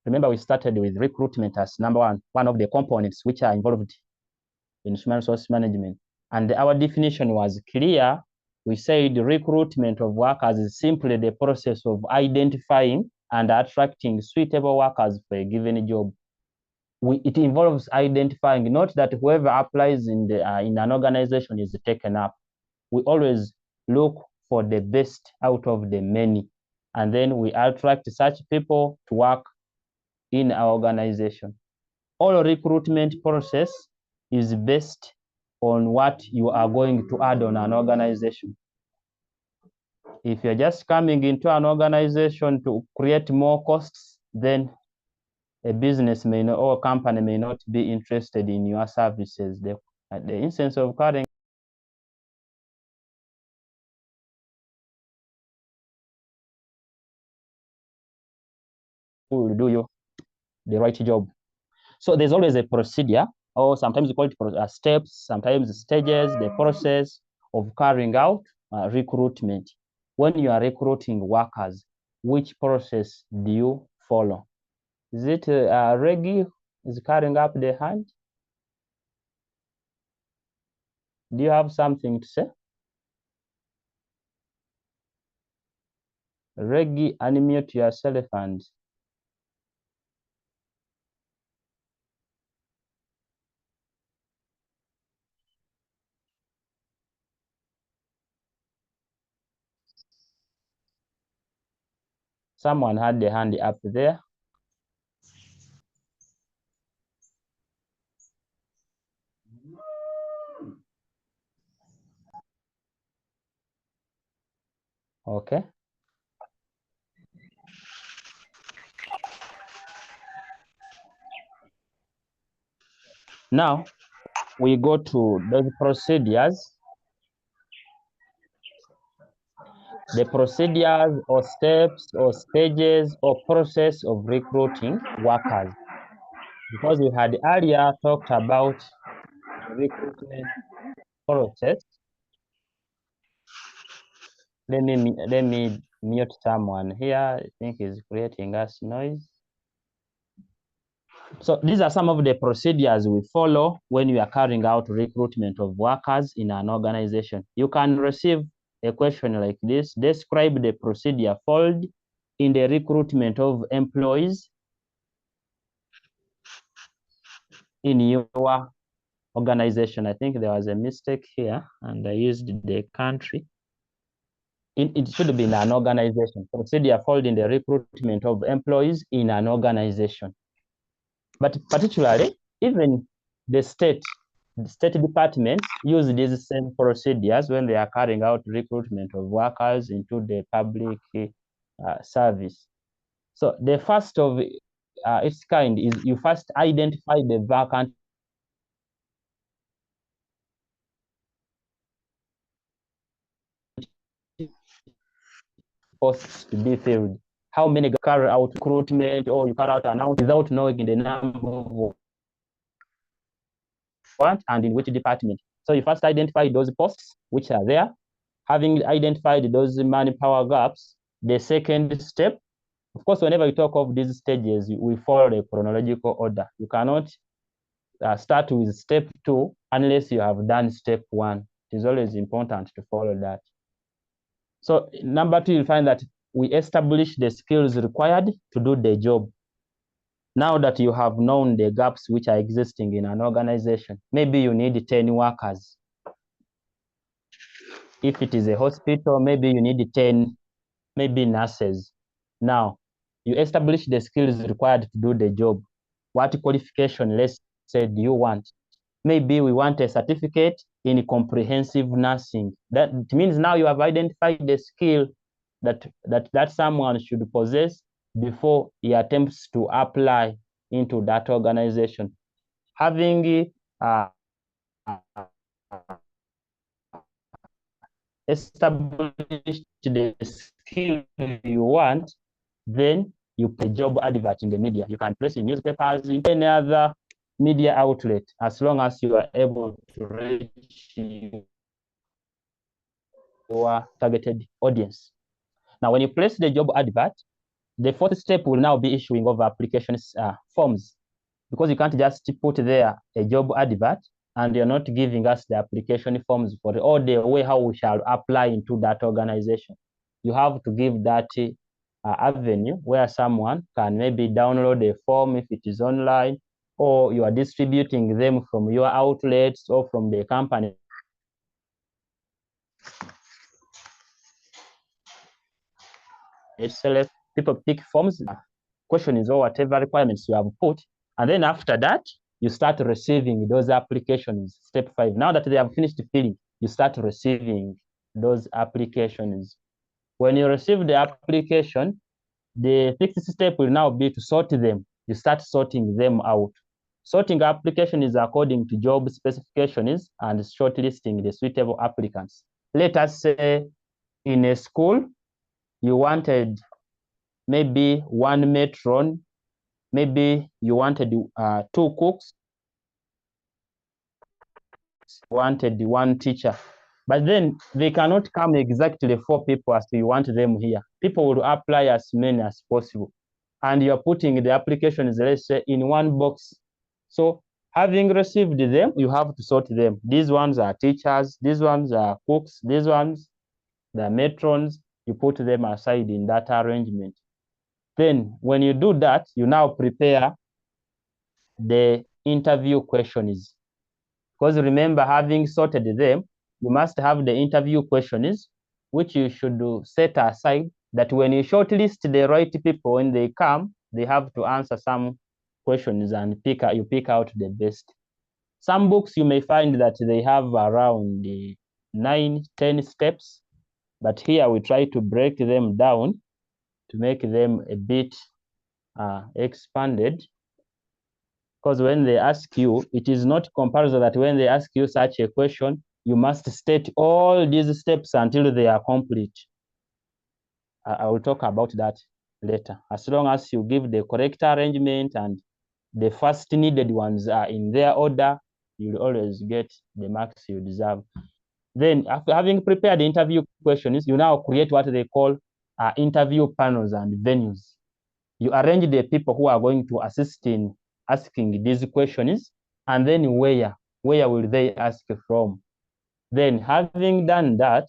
Remember, we started with recruitment as number one of the components which are involved in human resource management. And our definition was clear. We said recruitment of workers is simply the process of identifying and attracting suitable workers for a given job. It involves identifying, not that whoever applies in an organization is taken up. We always look for the best out of the many, and then we attract such people to work in our organization. All recruitment process is based on what you are going to add on an organization. If you're just coming into an organization to create more costs, then a business may not, or a company may not be interested in your services. The instance of current who will do you the right job. So there's always a procedure or sometimes we call it steps, sometimes stages, the process of carrying out recruitment. When you are recruiting workers, which process do you follow? Is it Reggie is carrying up the hand? Do you have something to say? Reggie, unmute yourself and someone had the hand up there. Okay. Now we go to those procedures. The procedures or steps or stages or process of recruiting workers. Because we had earlier talked about the recruitment process. Let me mute someone here. I think is creating us noise. So these are some of the procedures we follow when we are carrying out recruitment of workers in an organization. You can receive a question like this: describe the procedure followed in the recruitment of employees in your organization. I think there was a mistake here and I used the country. It should be in an organization. Procedure followed in the recruitment of employees in an organization. But particularly, even the state departments use these same procedures when they are carrying out recruitment of workers into the public service. So the first of its kind is you first identify the vacant posts to be filled. How many carry out recruitment or you carry out announcement without knowing the number of what and in which department. So you first identify those posts which are there. Having identified those manpower gaps, the second step, of course, whenever you talk of these stages, we follow the chronological order. You cannot start with step 2 unless you have done step 1. It is always important to follow that. So number 2, you'll find that we establish the skills required to do the job. Now that you have known the gaps which are existing in an organization, maybe you need 10 workers. If it is a hospital, maybe you need 10, maybe nurses. Now, you establish the skills required to do the job. What qualification, let's say, do you want? Maybe we want a certificate in comprehensive nursing. That means now you have identified the skill that someone should possess before he attempts to apply into that organization. Having established the skill you want, then you put a job advert in the media. You can place in newspapers, in any other media outlet, as long as you are able to reach your targeted audience. Now, when you place the job advert, the fourth step will now be issuing of applications forms, because you can't just put there a job advert and you're not giving us the application forms for all the way how we shall apply into that organization. You have to give that avenue where someone can maybe download a form if it is online, or you are distributing them from your outlets or from the company itself. People pick forms, question is or whatever requirements you have put, and then after that, you start receiving those applications. Step 5, now that they have finished filling, you start receiving those applications. When you receive the application, the 6th step will now be to sort them. You start sorting them out. Sorting application is according to job specifications and shortlisting the suitable applicants. Let us say in a school, you wanted maybe 1 matron, maybe you wanted 2 cooks, wanted one teacher, but then they cannot come exactly 4 people as you want them here. People will apply as many as possible, and you're putting the applications, let's say, in one box. So having received them, you have to sort them. These ones are teachers, these ones are cooks, these ones, the matrons. You put them aside in that arrangement. Then when you do that, you now prepare the interview questions. Because remember, having sorted them, you must have the interview questions, which you should set aside, that when you shortlist the right people, when they come, they have to answer some questions and you pick out the best. Some books you may find that they have around 9-10 steps, but here we try to break them down to make them a bit expanded. Because when they ask you, it is not compulsory that when they ask you such a question, you must state all these steps until they are complete. I will talk about that later. As long as you give the correct arrangement and the first needed ones are in their order, you'll always get the marks you deserve. Then, after having prepared the interview questions, you now create what they call interview panels and venues. You arrange the people who are going to assist in asking these questions, and then where will they ask from. Then, having done that,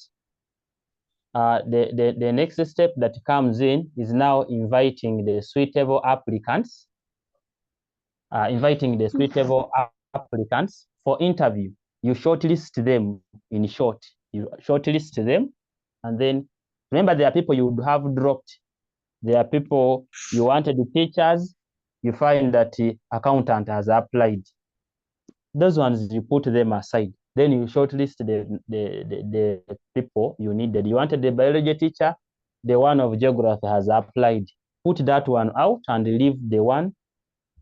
the next step that comes in is now inviting the suitable applicants, for interview. You shortlist them. In short, you shortlist them, and then remember, there are people you would have dropped. There are people you wanted, the teachers, you find that the accountant has applied. Those ones, you put them aside. Then you shortlist the people you needed. You wanted the biology teacher, the one of geography has applied. Put that one out and leave the one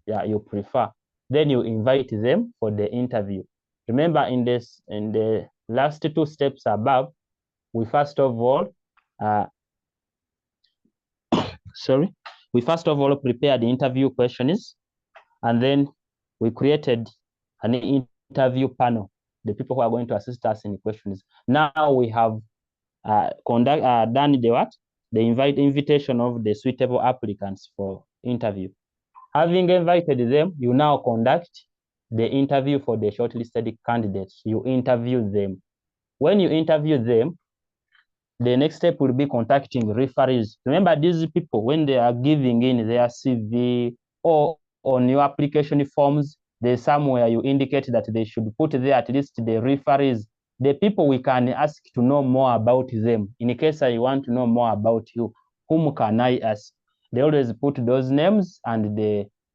you prefer. Then you invite them for the interview. Remember, in the last 2 steps above, we first of all prepared the interview questions, and then we created an interview panel, the people who are going to assist us in the questions. Now we have done the invitation of the suitable applicants for interview. Having invited them, you now conduct the interview for the shortlisted candidates. You interview them. When you interview them, the next step will be contacting referees. Remember, these people, when they are giving in their CV or on your application forms, there's somewhere you indicate that they should put there at least the referees, the people we can ask to know more about them. In case I want to know more about you, whom can I ask? They always put those names and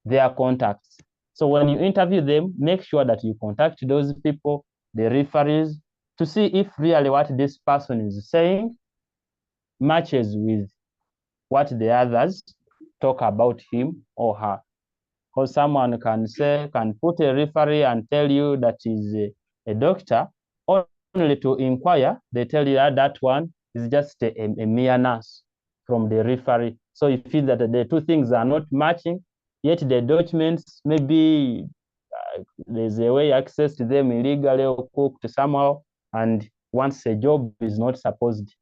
their contacts. So when you interview them, make sure that you contact those people, the referees, to see if really what this person is saying matches with what the others talk about him or her. Because someone can put a referee and tell you that is a doctor, only to inquire, they tell you that one is just a mere nurse from the referee. So you feel that the 2 things are not matching, yet the documents, maybe there's a way access to them illegally or cooked somehow, and once a job is not supposed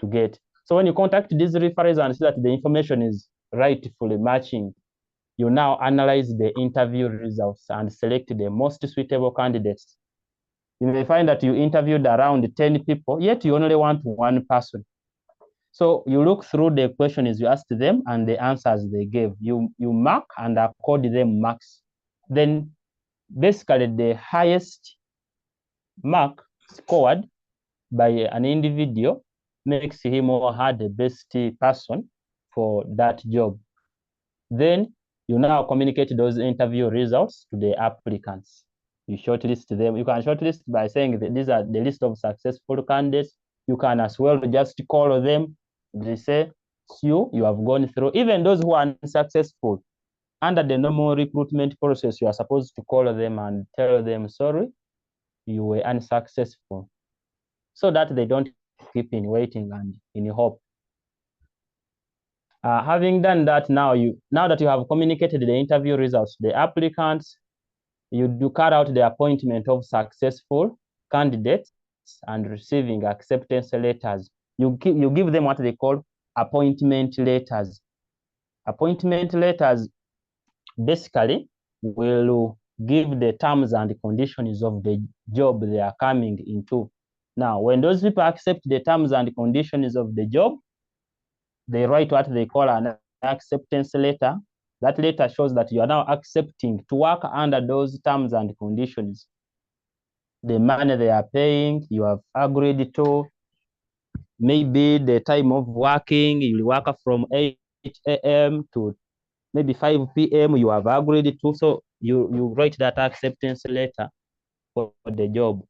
to get. So when you contact these referees and see that the information is rightfully matching, you now analyze the interview results and select the most suitable candidates. You may find that you interviewed around 10 people, yet you only want 1 person. So you look through the questions you asked them and the answers they gave. You mark and accord them marks. Then basically the highest mark scored by an individual makes him or her the best person for that job. Then you now communicate those interview results to the applicants. You shortlist them. You can shortlist by saying that these are the list of successful candidates. You can as well just call them. They say, you have gone through. Even those who are unsuccessful, under the normal recruitment process, you are supposed to call them and tell them, sorry, you were unsuccessful, so that they don't keep in waiting and in hope. Having done that, now that you have communicated the interview results to the applicants, you do carry out the appointment of successful candidates and receiving acceptance letters. You give them what they call appointment letters. Appointment letters basically will give the terms and conditions of the job they are coming into. Now, when those people accept the terms and conditions of the job, they write what they call an acceptance letter. That letter shows that you are now accepting to work under those terms and conditions. The money they are paying, you have agreed to. Maybe the time of working, you work from 8 a.m. to maybe 5 p.m. you have agreed to. So you write that acceptance letter for the job.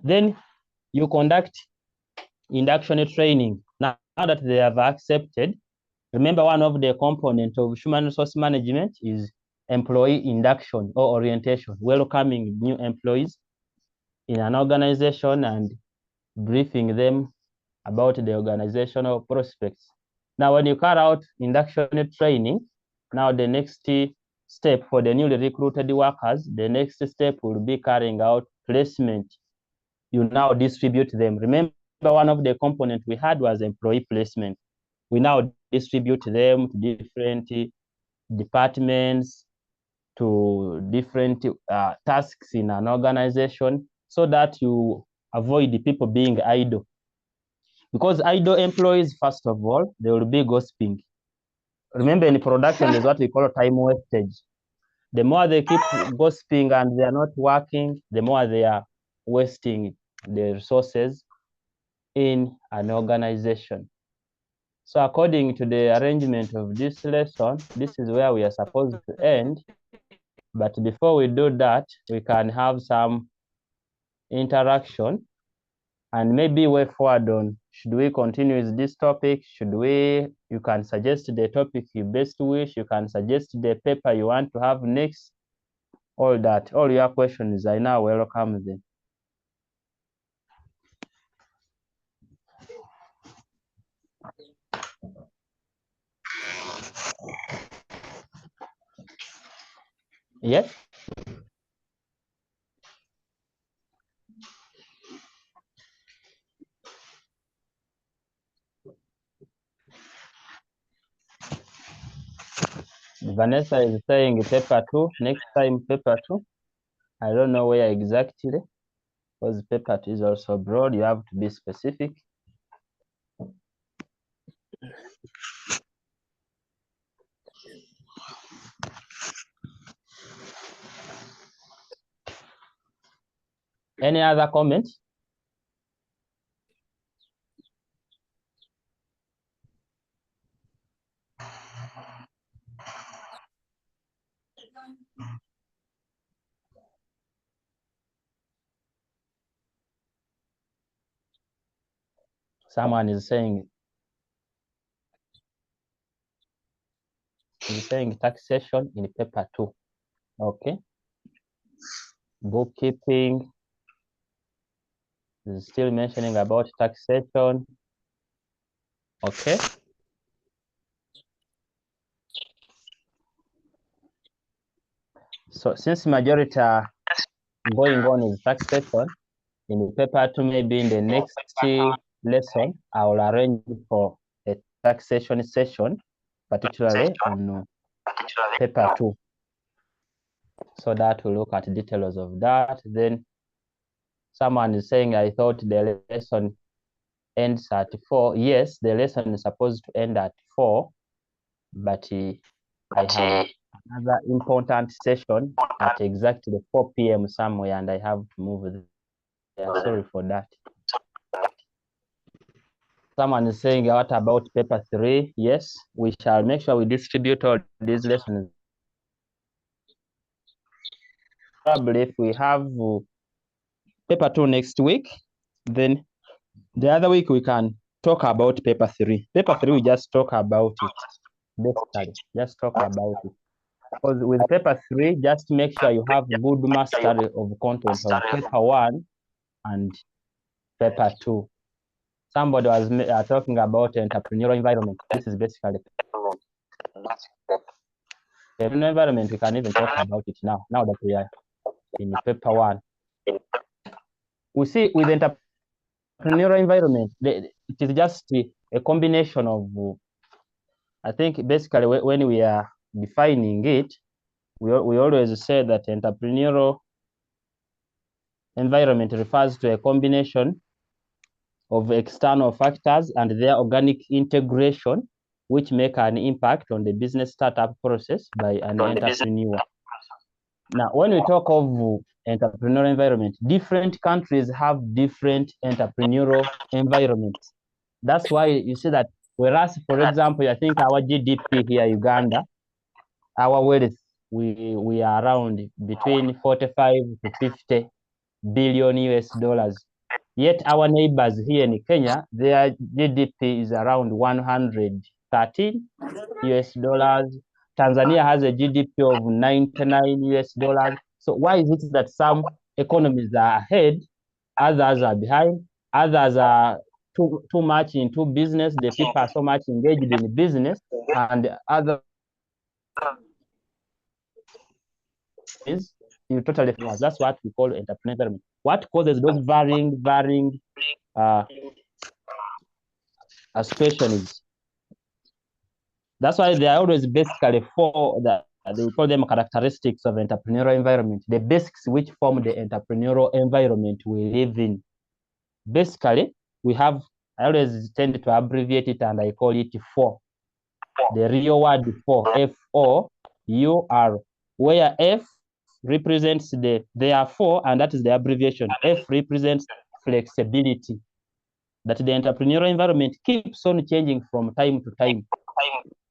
Then you conduct induction training. Now that they have accepted, remember one of the components of human resource management is employee induction or orientation, welcoming new employees in an organization and briefing them about the organizational prospects. Now, when you carry out induction training, now the next step for the newly recruited workers, the next step will be carrying out placement. You now distribute them. Remember, one of the components we had was employee placement. We now distribute them to different departments, to different tasks in an organization, so that you avoid the people being idle. Because idle employees, first of all, they will be gossiping. Remember, in production, there's what we call time wastage. The more they keep gossiping and they are not working, the more they are wasting the resources in an organization. So according to the arrangement of this lesson, this is where we are supposed to end. But before we do that, we can have some interaction and maybe way forward on, should we continue with this topic? You can suggest the topic you best wish. You can suggest the paper you want to have next. All that, all your questions, I now welcome them. Yes? Vanessa is saying paper 2, next time paper 2. I don't know where exactly, because paper 2 is also broad. You have to be specific. Any other comments? Someone is saying taxation in paper 2. Okay. Bookkeeping is still mentioning about taxation. Okay. So since majority are going on with taxation, in paper 2, maybe in the next lesson, I will arrange for a taxation session, particularly on paper 2. So that we'll look at details of that. Then someone is saying, I thought the lesson ends at 4. Yes, the lesson is supposed to end at 4, but I have another important session at exactly 4 p.m. somewhere, and I have to move there. Sorry for that. Someone is saying, what about paper 3? Yes, we shall make sure we distribute all these lessons. Probably if we have paper 2 next week, then the other week we can talk about paper 3. Paper 3, we just talk about it. Basically, just talk about it. Because with paper 3, just make sure you have good mastery of content of paper 1 and paper 2. Somebody was talking about entrepreneurial environment. This is basically the environment. We can even talk about it now that we are in paper 1. we see with entrepreneurial environment, it is just a combination of, I think basically when we are defining it, we always say that entrepreneurial environment refers to a combination of external factors and their organic integration, which make an impact on the business startup process by an entrepreneur. Now, when we talk of entrepreneurial environment, different countries have different entrepreneurial environments. That's why you see that, whereas, for example, I think our GDP here, Uganda, our wealth, we are around between 45 to 50 billion US dollars. Yet our neighbors here in Kenya, their GDP is around 113 US dollars. Tanzania has a GDP of 99 US dollars. So why is it that some economies are ahead, others are behind, others are too much into business, the people are so much engaged in business, and other is you totally famous. That's what we call entrepreneurship. What causes those varying situations? That's why they are always basically four that we call them characteristics of entrepreneurial environment, the basics which form the entrepreneurial environment we live in. Basically, we have, I always tend to abbreviate it and I call it four. The real word four, F-O-U-R, where F represents there are four, and that is the abbreviation. F represents flexibility, that the entrepreneurial environment keeps on changing from time to time.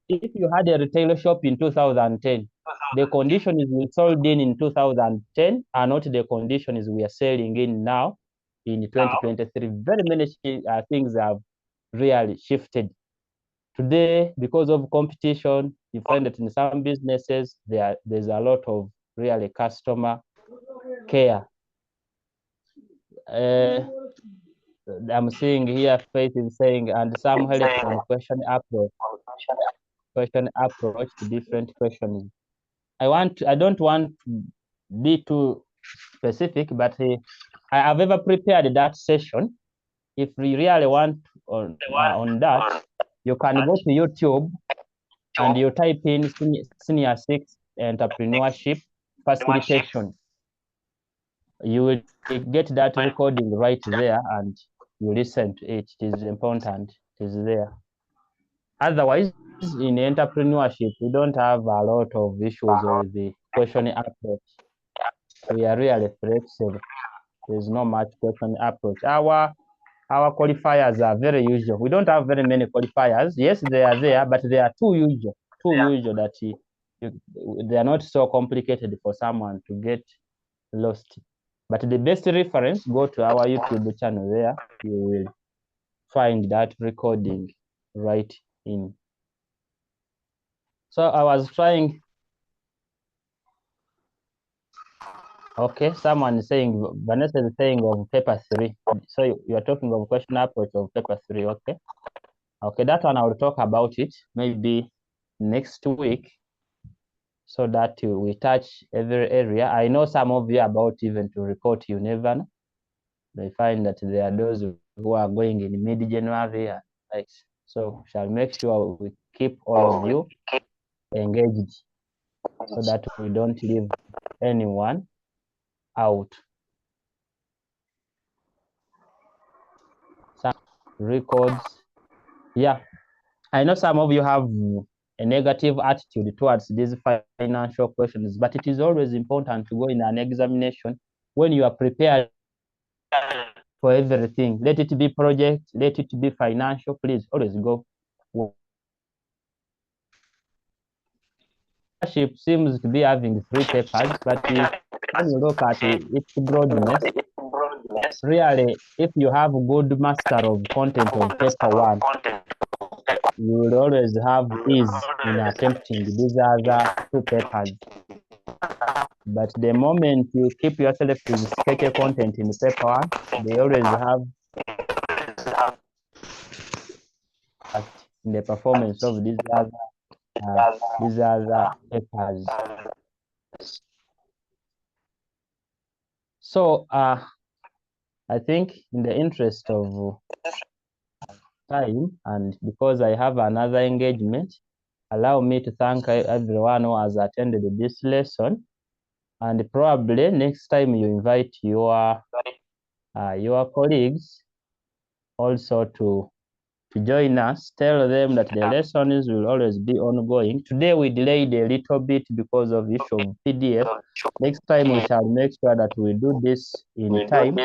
If you had a retail shop in 2010, the conditions we sold in 2010 are not the conditions we are selling in now in 2023. Very many things have really shifted. Today, because of competition, you find that in some businesses, there's a lot of really customer care. I'm seeing here Faith is saying, and some help on question approach to different questions. I don't want to be too specific, but I have ever prepared that session. If we really want on that, you can go to YouTube and you type in S.6 entrepreneurship facilitation. You will get that recording right there and you listen to it. It is important. It is there. Otherwise, in entrepreneurship, we don't have a lot of issues with the questioning approach. We are really flexible. There's not much question approach. Our qualifiers are very usual. We don't have very many qualifiers. Yes, they are there, but they are too usual that they are not so complicated for someone to get lost. But the best reference, go to our YouTube channel there. You will find that recording right in. So I was trying. Okay, someone is saying, Vanessa is saying of paper 3. So you are talking of question approach of paper 3, okay? Okay, that one I will talk about it maybe next week so that we touch every area. I know some of you about even to report, you never know. They find that there are those who are going in mid-January. So shall make sure we keep all of you engaged so that we don't leave anyone out. Some records. Yeah, I know some of you have a negative attitude towards these financial questions, but it is always important to go in an examination when you are prepared for everything. Let it be project, let it be financial, please always go. Entrepreneurship seems to be having 3 papers, but when you look at its broadness, really, if you have good master of content of paper 1, you will always have ease in attempting these other 2 papers. But the moment you keep yourself with sketchy content in paper 1, they always have in the performance of these other papers. So I think in the interest of time and because I have another engagement, allow me to thank everyone who has attended this lesson. And probably next time you invite your colleagues also to join us. Tell them that the lessons will always be ongoing. Today we delayed a little bit because of issue of PDF. Next time we shall make sure that we do this in time.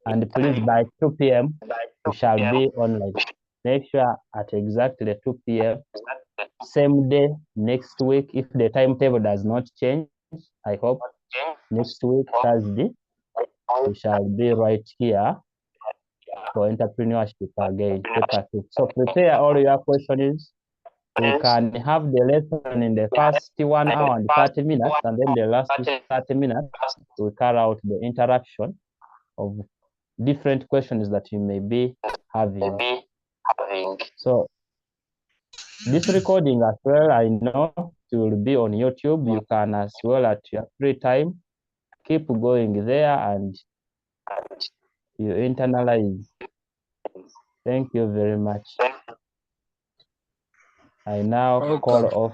And please by 2 p.m. we shall be online. Make sure at exactly 2 p.m. same day next week, if the timetable does not change. I hope next week, Thursday, we shall be right here for entrepreneurship again. So prepare all your questions. We can have the lesson in the first 1 hour and 30 minutes, and then the last 30 minutes, we carry out the interaction of different questions that you may be having. So this recording as well, I know it will be on YouTube. You can as well at your free time keep going there and you internalize. Thank you very much. I now call off